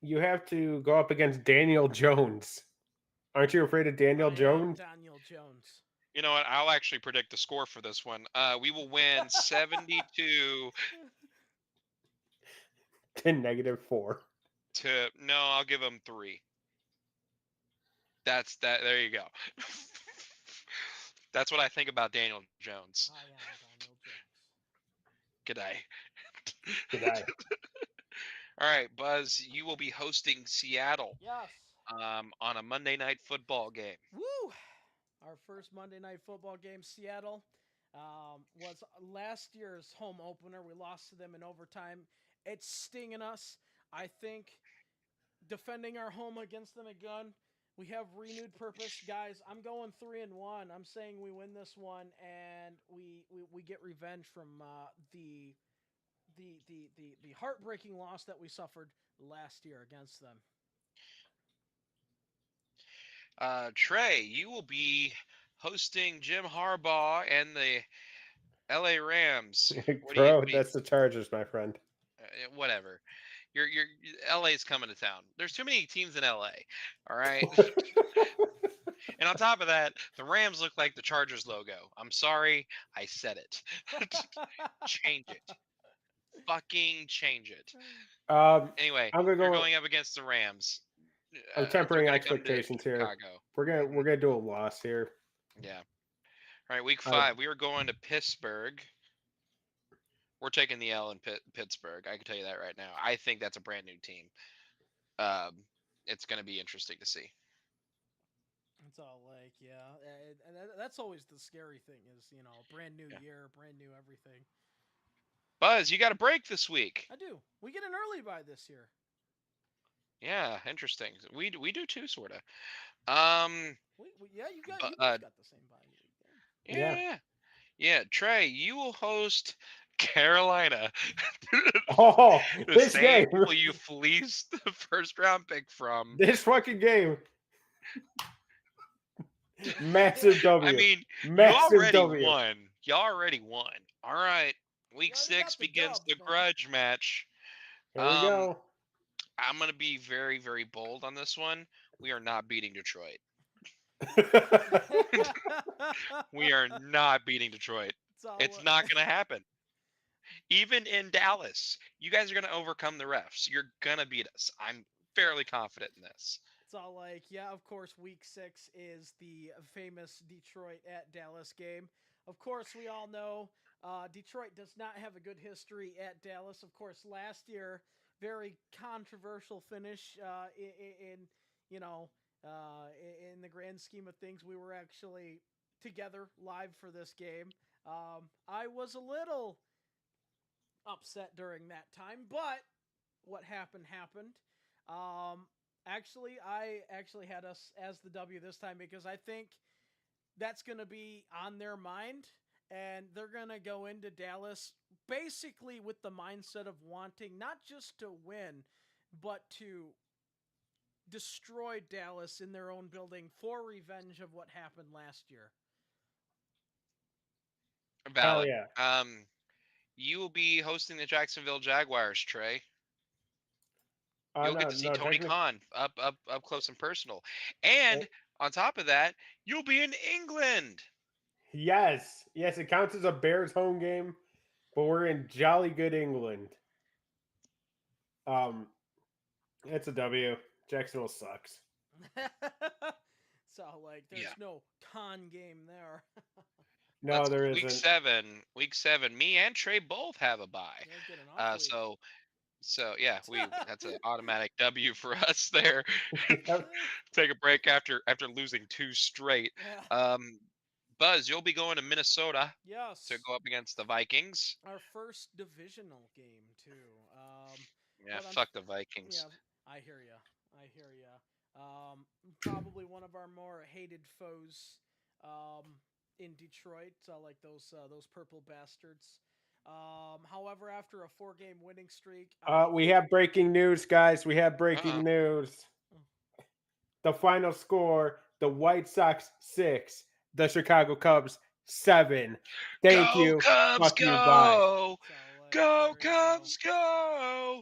you have to go up against Daniel Jones. Aren't you afraid of Daniel Jones? Daniel Jones. You know what? I'll actually predict the score for this one. We will win 72 to -4. No, I'll give him 3. That's that. There you go. That's what I think about Daniel Jones. I am Daniel Jones. Good day. All right, Buzz, you will be hosting Seattle. Yes. On a Monday night football game. Woo! Our first Monday night football game, Seattle, was last year's home opener. We lost to them in overtime. It's stinging us. I think defending our home against them again, we have renewed purpose. Guys, I'm going 3-1. I'm saying we win this one, and we get revenge from the heartbreaking loss that we suffered last year against them. Trey, you will be hosting Jim Harbaugh and the LA Rams. Bro, that's the Chargers, my friend. Whatever. LA's coming to town. There's too many teams in LA. All right. And on top of that, the Rams look like the Chargers logo. I'm sorry, I said it. Change it. Fucking change it. Um, Anyway, I'm gonna you're go. going up against the Rams. I'm They're tempering gonna come to expectations here. Chicago. We're gonna do a loss here. Yeah. All right, week Uh, 5, we are going to Pittsburgh. We're taking the L in Pittsburgh. I can tell you that right now. I think that's a brand new team. It's going to be interesting to see. It's all like, yeah, and that's always the scary thing is, brand new year, brand new everything. Buzz, you got a break this week. I do. We get an early bye this year. Yeah, interesting. We do too, sort of. Yeah, you both got the same bye. Yeah. Trey, you will host Carolina. Oh, the this same game. people you fleeced the first round pick from. This fucking game. Massive W. I mean, Massive you already W. won. You already won. All right. Week You already 6 got the begins dubs, the man. grudge match. Here we go. I'm going to be very, very bold on this one. We are not beating Detroit. We are not beating Detroit. It's not going to happen. Even in Dallas, you guys are going to overcome the refs. You're going to beat us. I'm fairly confident in this. It's all like, yeah, of course, week 6 is the famous Detroit at Dallas game. Of course, we all know Detroit does not have a good history at Dallas. Of course, last year, very controversial finish in the grand scheme of things. We were actually together live for this game. I was a little upset during that time, but what happened. I actually had us as the W this time because I think that's going to be on their mind, and they're going to go into Dallas basically with the mindset of wanting not just to win, but to destroy Dallas in their own building for revenge of what happened last year. Valid. Yeah. You will be hosting the Jacksonville Jaguars, Trey. You'll get to see Tony Khan up close and personal. And on top of that, you'll be in England. Yes. It counts as a Bears home game, but we're in jolly good England. It's a W. Jacksonville sucks. So, like, there's no con game there. No, there isn't. Week 7. Me and Trey both have a bye. So yeah, that's an automatic W for us there. Take a break after losing 2 straight. Yeah. Buzz, you'll be going to Minnesota. Yes. To go up against the Vikings. Our first divisional game too. Fuck the Vikings. Yeah, I hear ya. Probably one of our more hated foes in Detroit, like those purple bastards. However, after a 4-game winning streak, we have breaking news, guys. We have breaking news. The final score: the White Sox 6, the Chicago Cubs 7. Thank you. Cubs, go! Bye. Go Cubs, go!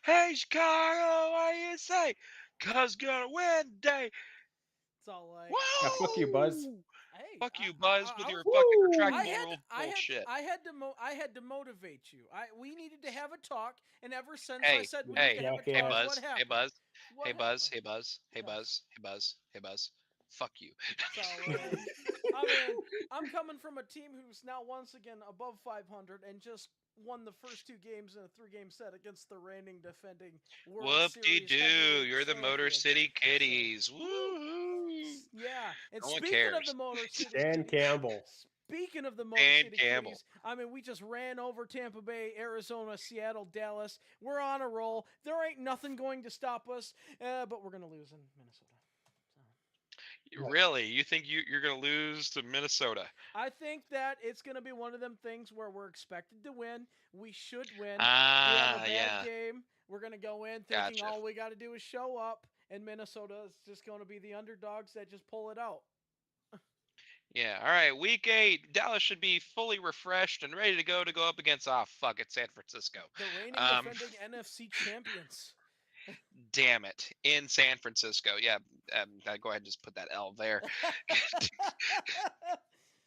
Hey Chicago, what do you say? Cubs gonna win today. It's all like, yeah, fuck you, Buzz. Hey, fuck you, Buzz, with your fucking retractable bullshit. I had to motivate you. We needed to have a talk, and ever since I said we need to have a talk, Buzz, what happened? Hey Buzz. Fuck you. So, I mean, I'm coming from a team who's now once again above 500 and just won the first 2 games in a 3-game set against the reigning defending World Series. Whoop-de-doo, you're the Motor City Kitties. Woo! Yeah, and no speaking of the Motor City Dan Campbell. Speaking of the Motor City Kitties, I mean, we just ran over Tampa Bay, Arizona, Seattle, Dallas. We're on a roll. There ain't nothing going to stop us, but we're going to lose in Minnesota. Really? You think you're going to lose to Minnesota? I think that it's going to be one of them things where we're expected to win. We should win. We have a bad game. We're going to go in thinking all we got to do is show up, and Minnesota is just going to be the underdogs that just pull it out. Yeah, all right. Week 8, Dallas should be fully refreshed and ready to go up against, San Francisco. The reigning defending NFC champions. Damn it. In San Francisco. Yeah, I'd go ahead and just put that L there.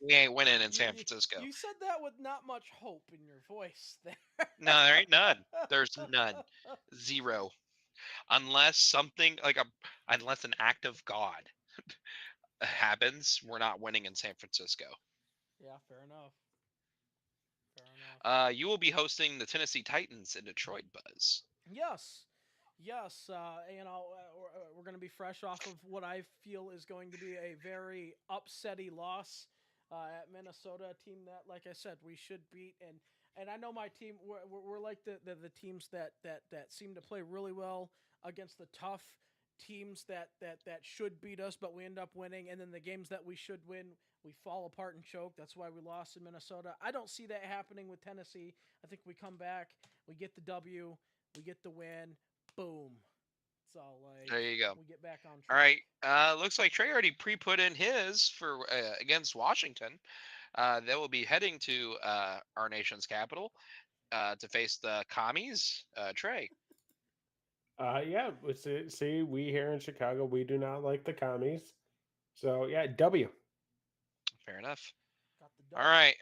We ain't winning in San Francisco. You said that with not much hope in your voice there. No, there ain't none. There's none. Zero. Unless something unless an act of God happens, we're not winning in San Francisco. Yeah, fair enough. Fair enough. You will be hosting the Tennessee Titans in Detroit, Buzz. Yes. Yes, we're going to be fresh off of what I feel is going to be a very upsetty loss at Minnesota, a team that, like I said, we should beat. And I know my team, we're like the teams that seem to play really well against the tough teams that should beat us, but we end up winning. And then the games that we should win, we fall apart and choke. That's why we lost in Minnesota. I don't see that happening with Tennessee. I think we come back, we get the W, we get the win. Boom. So there you go. We get back on track. All right. Looks like Trey already pre-put in his for against Washington. They will be heading to our nation's capital to face the commies. Trey. Yeah. See, we here in Chicago, we do not like the commies. So yeah, W. Fair enough. Got the All W. right.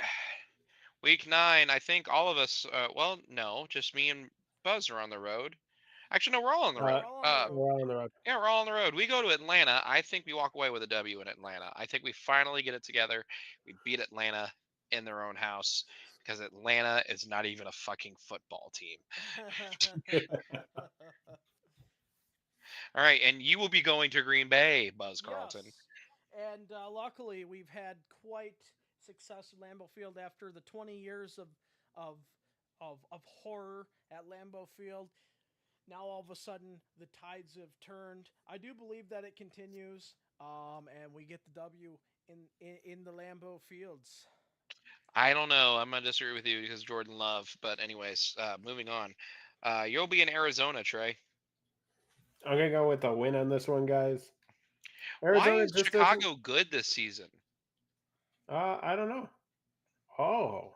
Week 9. I think all of us. Well, no, just me and Buzz are on the road. Actually, no, we're all on the road. We're all on the road. Yeah, we're all on the road. We go to Atlanta. I think we walk away with a W in Atlanta. I think we finally get it together. We beat Atlanta in their own house because Atlanta is not even a fucking football team. All right, and you will be going to Green Bay, Buzz Carlton. Yes. And luckily, we've had quite success at Lambeau Field after the 20 years of horror at Lambeau Field. Now all of a sudden the tides have turned. I do believe that it continues, and we get the W in the Lambeau Fields. I don't know. I'm gonna disagree with you because Jordan Love. But anyways, moving on. You'll be in Arizona, Trey. I'm gonna go with a win on this one, guys. Arizona Why is Chicago good this season? I don't know. Oh,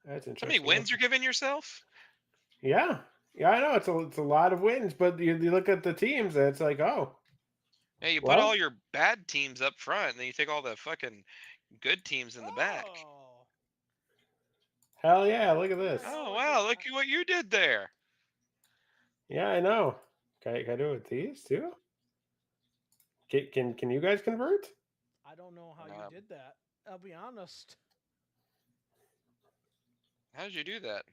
that's interesting. How many wins you're giving yourself? Yeah. Yeah, I know it's a lot of wins, but you look at the teams, and it's like, oh, yeah, you put all your bad teams up front, and then you take all the fucking good teams in the back. Hell yeah! Look at this. Oh wow! Look at what you did there. Yeah, I know. Can I do it with these too? Can you guys convert? I don't know how you did that. I'll be honest. How did you do that?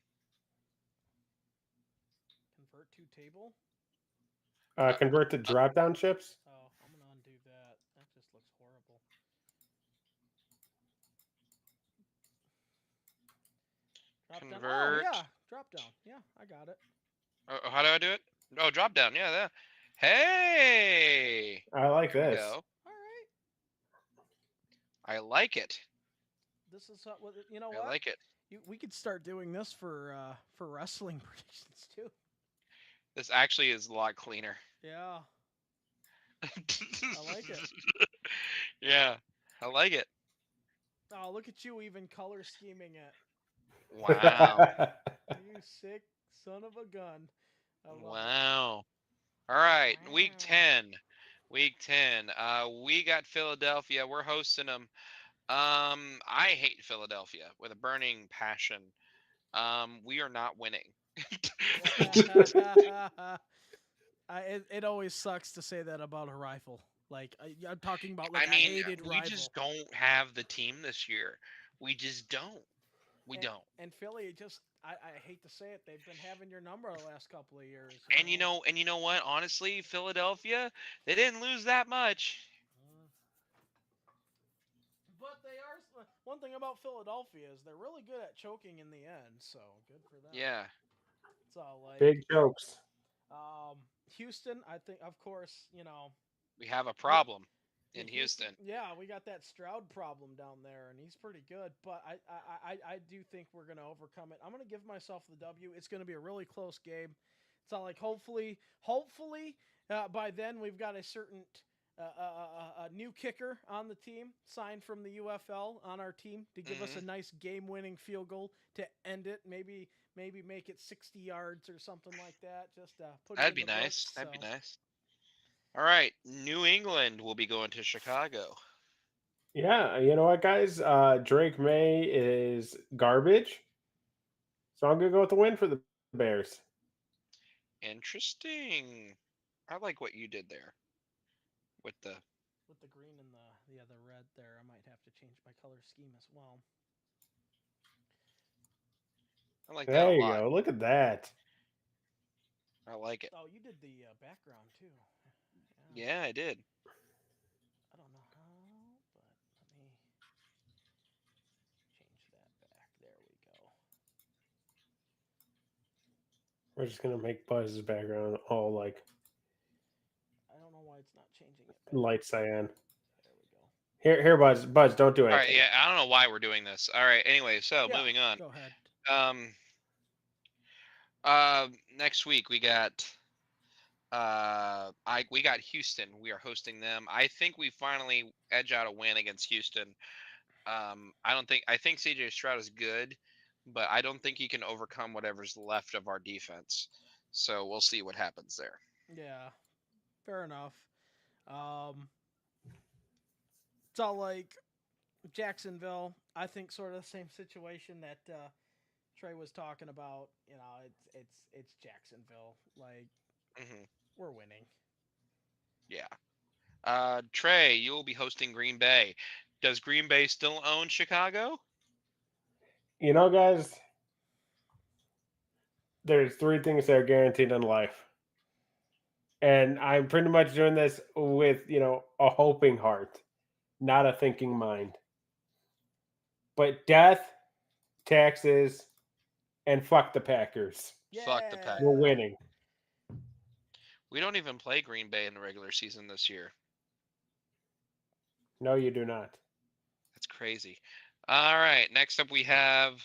Convert to table? Convert to drop-down chips? Oh, I'm going to undo that. That just looks horrible. Convert. Oh, yeah. Drop-down. Yeah, I got it. Oh, how do I do it? Oh, drop-down. Yeah, that. Hey! I like this. All right. I like it. This is what you know. I like it. We could start doing this for wrestling predictions too. This actually is a lot cleaner. Yeah. I like it. Yeah, I like it. Oh, look at you even color scheming it. Wow. You sick son of a gun. Wow. All right, Week 10. Week 10. We got Philadelphia. We're hosting them. I hate Philadelphia with a burning passion. We are not winning. It always sucks to say that about a rival. Like I'm talking about like I mean, a hated we rival. just don't have the team this year. We just don't. We don't. And Philly just I hate to say it, they've been having your number the last couple of years. And you know what? Honestly, Philadelphia, they didn't lose that much. But they are. One thing about Philadelphia is they're really good at choking in the end. So good for them. Yeah. So like big jokes. Houston, I think, of course, we have a problem in Houston. Yeah, we got that Stroud problem down there, and he's pretty good. But I do think we're going to overcome it. I'm going to give myself the W. It's going to be a really close game. It's not like hopefully by then we've got a certain a new kicker on the team signed from the UFL on our team to give us a nice game-winning field goal to end it. Maybe make it 60 yards or something like that. Just put. That'd be nice. That'd be nice. All right, New England will be going to Chicago. Yeah, you know what, guys? Drake May is garbage, so I'm gonna go with the win for the Bears. Interesting. I like what you did there with the. With the green and the red there, I might have to change my color scheme as well. I like that a There you lot. go. Look at that. I like it. Oh, you did the background too. Yeah, I did. I don't know how, but let me change that back. There we go. We're just gonna make Buzz's background all like I don't know why it's not changing it back. light cyan. There we go. Here, Buzz. Buzz, don't do All right, anything. yeah, I don't know why we're doing this. All right, anyway, so Yeah, moving on. go ahead. Um, next week we got we got Houston. We are hosting them. I think we finally edge out a win against Houston. I think CJ Stroud is good, but I don't think he can overcome whatever's left of our defense. So we'll see what happens there. Yeah, fair enough. Um, it's all like Jacksonville. I think sort of the same situation that Trey was talking about. You know, it's Jacksonville. Like Hmm. we're winning. Yeah. Trey, you will be hosting Green Bay. Does Green Bay still own Chicago? You know, guys, there's three things that are guaranteed in life. And I'm pretty much doing this with, a hoping heart, not a thinking mind. But death, taxes, and fuck the Packers. Fuck the Yeah. We're Packers. winning. We don't even play Green Bay in the regular season this year. No, you do not. That's crazy. All right. Next up, we have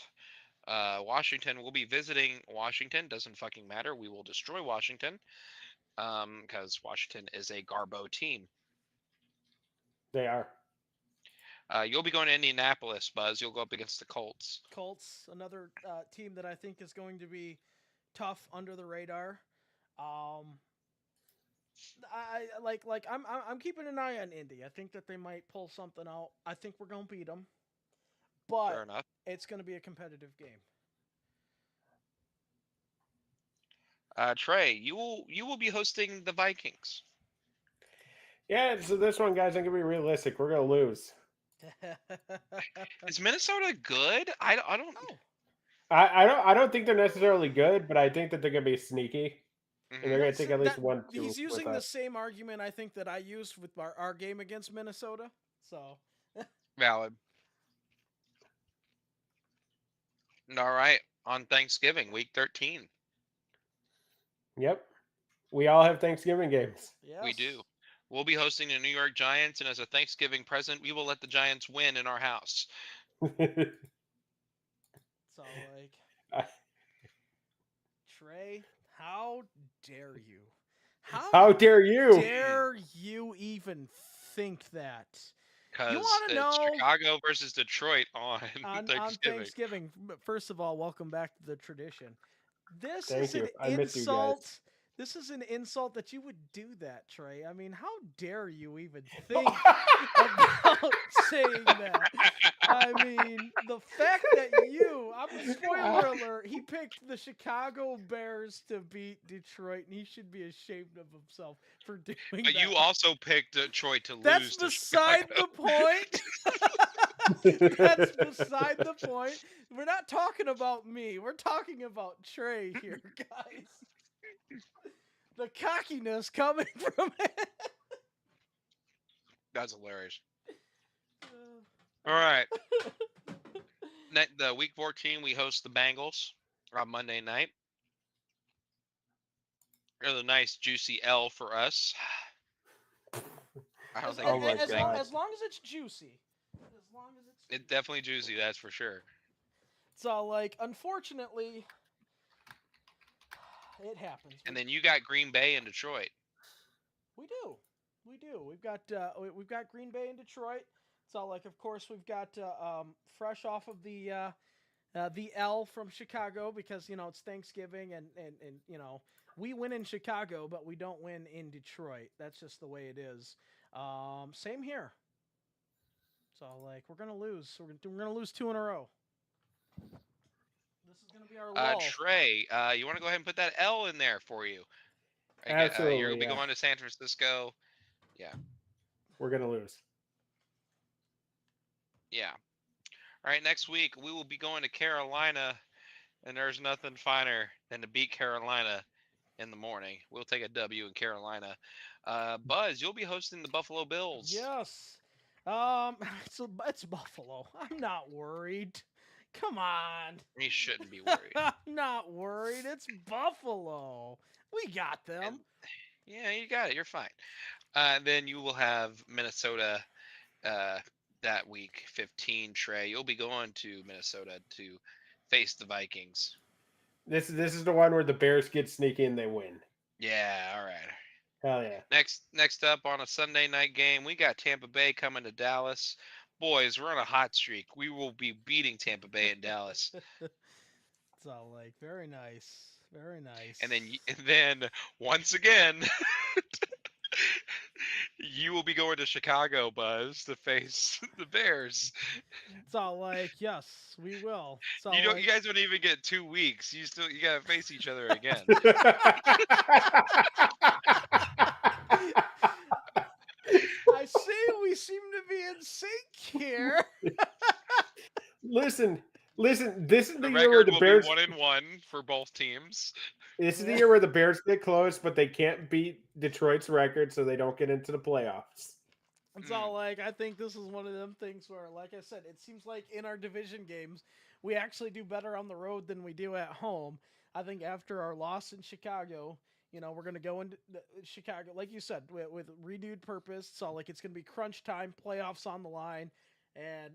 Washington. We'll be visiting Washington. Doesn't fucking matter. We will destroy Washington because Washington is a Garbo team. They are. You'll be going to Indianapolis, Buzz. You'll go up against the Colts. Colts, another team that I think is going to be tough under the radar. Um, I'm keeping an eye on Indy. I think that they might pull something out. I think we're gonna beat them, Fair but enough. it's gonna be a competitive game. Trey, you will be hosting the Vikings. Yeah, so this one, guys, I'm gonna be realistic. We're gonna lose. Is Minnesota good? I don't. Oh, I don't think they're necessarily good, but I think that they're gonna be sneaky. And they're Mhm. gonna take at least one, two he's with using the us. same argument I think that I used with our game against Minnesota. So Valid. All right. On Thanksgiving, week 13. Yep. We all have Thanksgiving games. yes, We do. We'll be hosting the New York Giants, and as a Thanksgiving present, we will let the Giants win in our house. So like I- Trey, how dare you? How dare you? dare you even think that? You Because want to it's know Chicago versus Detroit on on Thanksgiving. Thanksgiving? First of all, welcome back to the tradition. This Thank is an you. I miss you guys. insult. This is an insult that you would do that, Trey. I mean, how dare you even think about saying that? I mean, the fact that spoiler alert, he picked the Chicago Bears to beat Detroit, and he should be ashamed of himself for doing But that. you also picked Detroit to That's lose to beside Chicago. the point. That's beside the point. We're not talking about me. We're talking about Trey here, guys. The cockiness coming from it. That's hilarious. All right. The week 14, we host the Bengals on Monday night. Another nice juicy L for us. I don't think Oh you my guys God. As long as it's juicy. As long as it's It's definitely juicy, that's for sure. So like unfortunately it happens. And then you got Green Bay and Detroit. We do. We do. We've got Green Bay and Detroit. So like of course we've got fresh off of the The L from Chicago because it's Thanksgiving and we win in Chicago, but we don't win in Detroit. That's just the way it is. Same here. So like we're gonna lose. We're gonna lose 2 in a row. This is gonna be our lull. Trey, you want to go ahead and put that L in there for you? Absolutely, You'll be yeah. going to San Francisco. Yeah. We're gonna lose. Yeah. All right. Next week we will be going to Carolina, and there's nothing finer than to beat Carolina in the morning. We'll take a W in Carolina. Buzz, you'll be hosting the Buffalo Bills. Yes. It's Buffalo. I'm not worried. Come on. You shouldn't be worried. I'm not worried. It's Buffalo. We got them. Yeah, you got it. You're fine. Then you will have Minnesota that week 15. Trey, you'll be going to Minnesota to face the Vikings. This is the one where the Bears get sneaky and they win. Yeah, all right. Hell yeah. Next up on a Sunday night game, we got Tampa Bay coming to Dallas. Boys, we're on a hot streak. We will be beating Tampa Bay in Dallas. It's all like very nice. Very nice. And then once again, you will be going to Chicago, Buzz, to face the Bears. It's all like, yes, we will. It's all You guys don't even get 2 weeks. You gotta face each other again. I see we seem to be in sync here. Listen. This is the year record where the will Bears be 1-1 for both teams. This is the year where the Bears get close, but they can't beat Detroit's record, so they don't get into the playoffs. It's all like, I think this is one of them things where, like I said, it seems like in our division games, we actually do better on the road than we do at home. I think after our loss in Chicago, we're going to go into Chicago, like you said, with renewed purpose. So, like, it's going to be crunch time, playoffs on the line. And,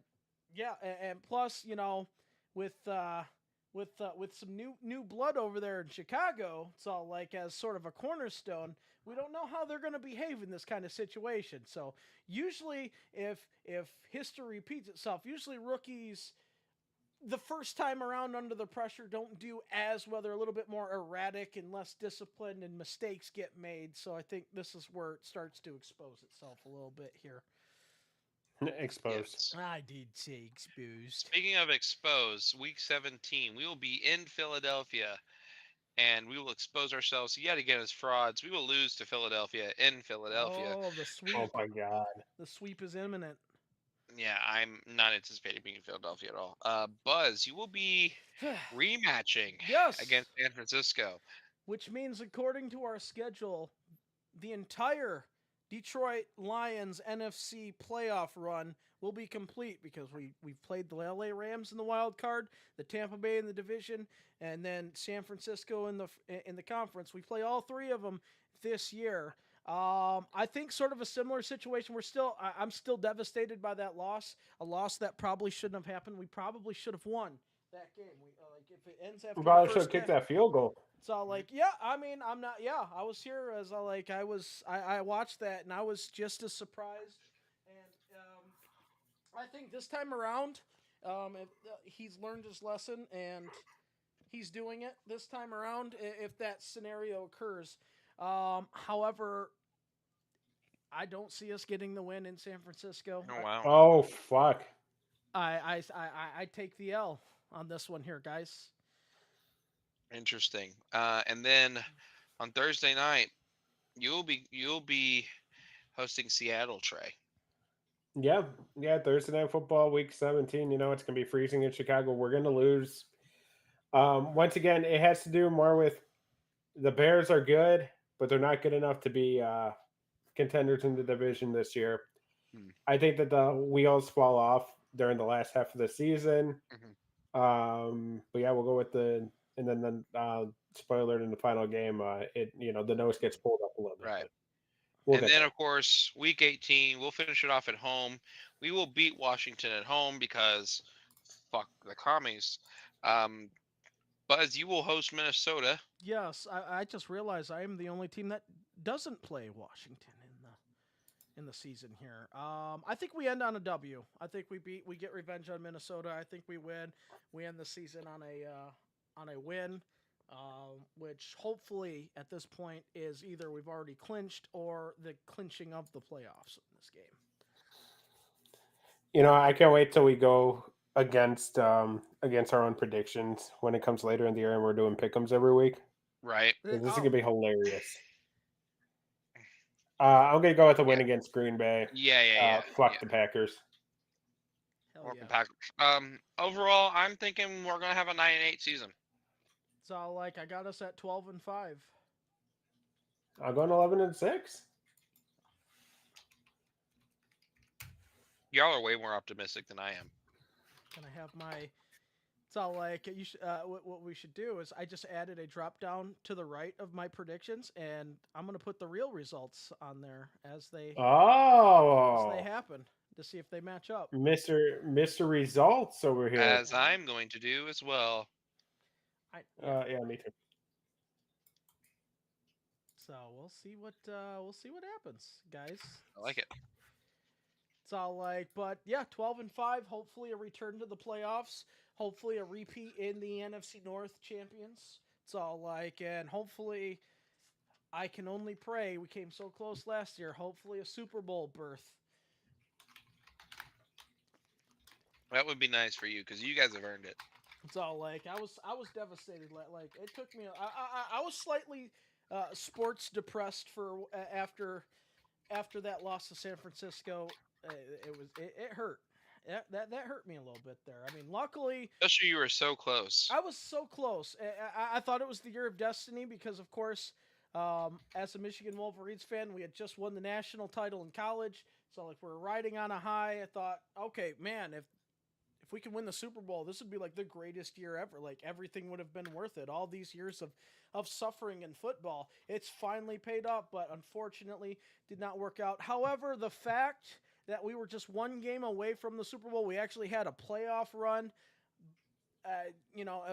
yeah, and plus, with some new blood over there in Chicago, it's all like as sort of a cornerstone. We don't know how they're going to behave in this kind of situation. So usually, if history repeats itself, usually rookies the first time around under the pressure don't do as well. They're a little bit more erratic and less disciplined, and mistakes get made. So I think this is where it starts to expose itself a little bit here. Exposed. Yes. I did say exposed. Speaking of exposed, week 17, we will be in Philadelphia, and we will expose ourselves yet again as frauds. We will lose to Philadelphia in Philadelphia. Oh, the sweep. Oh my god. The sweep is imminent. Yeah, I'm not anticipating being in Philadelphia at all. Buzz, you will be rematching Yes. against San Francisco. Which means, according to our schedule, the entire Detroit Lions NFC playoff run will be complete because we've played the LA Rams in the wild card, the Tampa Bay in the division, and then San Francisco in the conference. We play all 3 of them this year. I think sort of a similar situation. I'm still devastated by that loss. A loss that probably shouldn't have happened. We probably should have won that game. If it ends after We probably the should first have kicked half, that field goal. it's all like, yeah. I mean, I'm not. Yeah, I was here as I watched that and I was just as surprised. And I think this time around, he's learned his lesson and he's doing it this time around. If that scenario occurs, however, I don't see us getting the win in San Francisco. Oh wow! Oh fuck! I take the L on this one here, guys. Interesting. And then on Thursday night, you'll be hosting Seattle, Trey. Yeah. Thursday night football, week 17. It's gonna be freezing in Chicago. We're gonna lose. Once again, it has to do more with the Bears are good, but they're not good enough to be contenders in the division this year. I think that the wheels fall off during the last half of the season. But yeah, we'll go with and then spoiler in the final game, the nose gets pulled up a little bit. Right. And then of course, week 18, we'll finish it off at home. We will beat Washington at home because fuck the commies. Buzz, you will host Minnesota. Yes, I just realized I am the only team that doesn't play Washington in the season here. I think we end on a W. I think we get revenge on Minnesota. I think we win. We end the season on a win, which hopefully at this point is either we've already clinched or the clinching of the playoffs in this game. I can't wait till we go against our own predictions when it comes later in the year and we're doing pick'ems every week. Right. 'Cause this is Oh, gonna be hilarious. I'm gonna go with a win Yeah. against Green Bay. Yeah. Fuck the Packers. hell Welcome yeah! Packers. Overall, I'm thinking we're gonna have a 9-8 season. So like I got us at 12-5. I'm going 11-6. Y'all are way more optimistic than I am. Can I have my? It's all like you should. What we should do is I just added a drop down to the right of my predictions, and I'm gonna put the real results on there as they Oh, happen to see if they match up. Mr. Results over here. As I'm going to do as well. Yeah, me too. So we'll see what happens, guys. I like it. It's all like, but yeah, 12-5. Hopefully, a return to the playoffs. Hopefully, a repeat in the NFC North champions. It's all like, and hopefully, I can only pray. We came so close last year. Hopefully, a Super Bowl berth. That would be nice for you because you guys have earned it. It's all like I was devastated. Like it took me. I was slightly sports depressed for after that loss to San Francisco. It hurt. That hurt me a little bit there. I mean, luckily, Especially you were so close. I was so close. I thought it was the year of destiny because, of course, as a Michigan Wolverines fan, we had just won the national title in college. So, like, we're riding on a high. I thought, okay, man, if we can win the Super Bowl, this would be like the greatest year ever. Like, everything would have been worth it. All these years of suffering in football, it's finally paid off, but unfortunately did not work out. However, the fact that we were just one game away from the Super Bowl, we actually had a playoff run,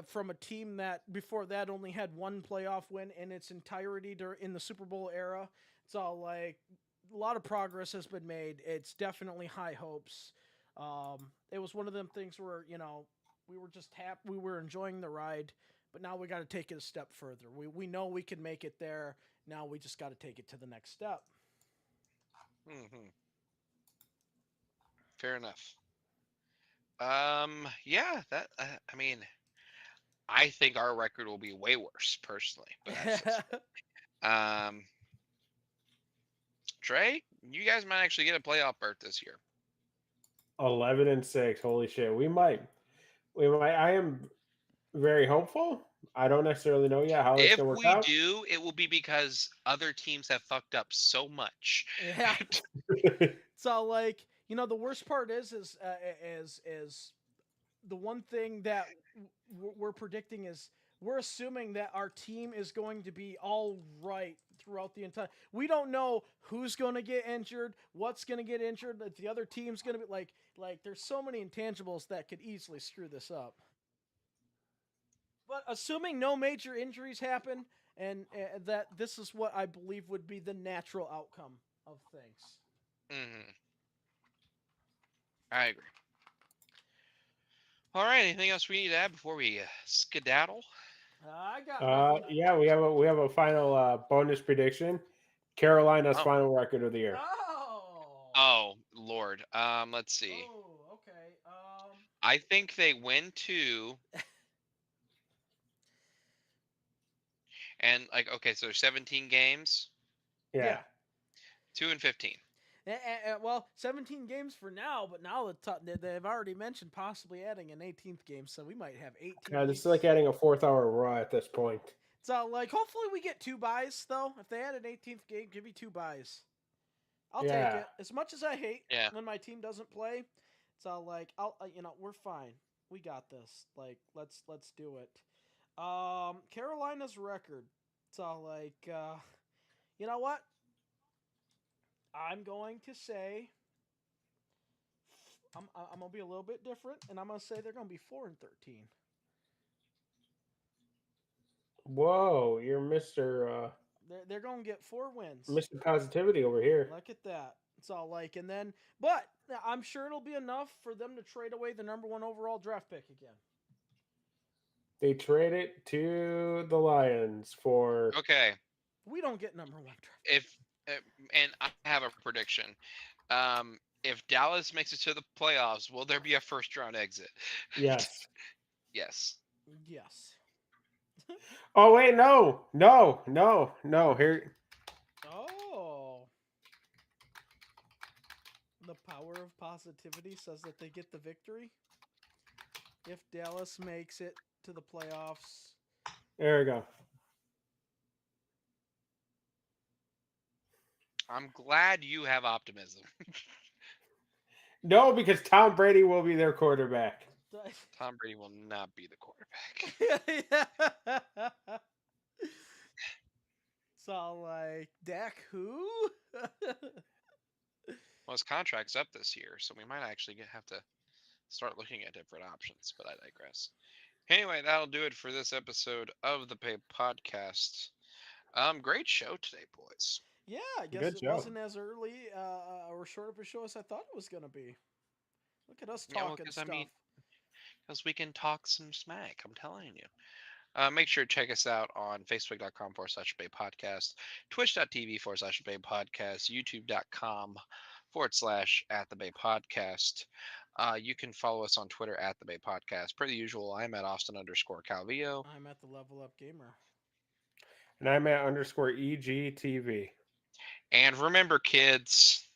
from a team that before that only had one playoff win in its entirety in the Super Bowl era. It's all like a lot of progress has been made. It's definitely high hopes. It was one of them things where, we were just happy, we were enjoying the ride, but now we got to take it a step further. We know we can make it there. Now we just got to take it to the next step. Mm-hmm. Fair enough. Yeah, that I mean, I think our record will be way worse personally, but that's just me. Trey, you guys might actually get a playoff berth this year. 11-6. Holy shit. We might. I am very hopeful. I don't necessarily know yet how it's If gonna work we out. do, it will be because other teams have fucked up so much. Yeah. So like, the worst part is the one thing that we're predicting is we're assuming that our team is going to be all right throughout the entire. We don't know who's going to get injured, what's going to get injured, that the other team's going to be like there's so many intangibles that could easily screw this up. But assuming no major injuries happen and that this is what I believe would be the natural outcome of things. Mm-hmm. I agree. All right. Anything else we need to add before we skedaddle? I got nothing. Yeah, we have a final bonus prediction. Carolina's Oh. final record of the year. Oh Lord. Let's see. Oh, okay. I think they win 2. And okay, so 17 games. Yeah. 2-15. Well, 17 games for now, but now they've already mentioned possibly adding an 18th game, so we might have 18. Yeah, this is like adding a 4th-hour Raw at this point. So, like, hopefully we get 2 buys, though. If they add an 18th game, give me 2 buys. I'll take it. As much as I hate when my team doesn't play, it's all like, we're fine. We got this. Like, let's do it. Carolina's record. It's all like, you know what? I'm going to say I'm gonna be a little bit different, and I'm gonna say they're gonna be 4-13. Whoa, you're Mr. They're gonna get 4 wins. Mr. Positivity over here. Look at that. It's all like, and then, but I'm sure it'll be enough for them to trade away the number 1 overall draft pick again. They trade it to the Lions for Okay, We don't get number 1 draft. if and I have a prediction. If Dallas makes it to the playoffs, will there be a first round exit? yes. Yes. Yes. Oh wait, no. Here, Oh. The power of positivity says that they get the victory. If Dallas makes it to the playoffs. there we go. I'm glad you have optimism. No, because Tom Brady will be their quarterback. Tom Brady will not be the quarterback. It's all like, Dak who? Well, his contract's up this year, so we might actually have to start looking at different options, but I digress. Anyway, that'll do it for this episode of the Pay Podcast. Great show today, boys. Yeah, I guess Good it show. wasn't as early or short of a show as I thought it was going to be. Look at us Yeah, well, talking 'cause, stuff. because we can talk some smack, I'm telling you. Make sure to check us out on facebook.com/Bay Podcast, twitch.tv/Bay Podcast, youtube.com/@the Bay Podcast. You can follow us on Twitter @the Bay Podcast. Per the usual, I'm at Austin_Calvillo. I'm at the Level Up Gamer. And I'm at _EGTV. And remember, kids,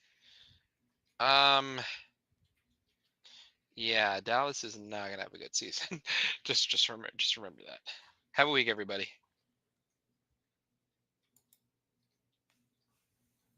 yeah, Dallas is not gonna have a good season. just remember that. Have a week, everybody.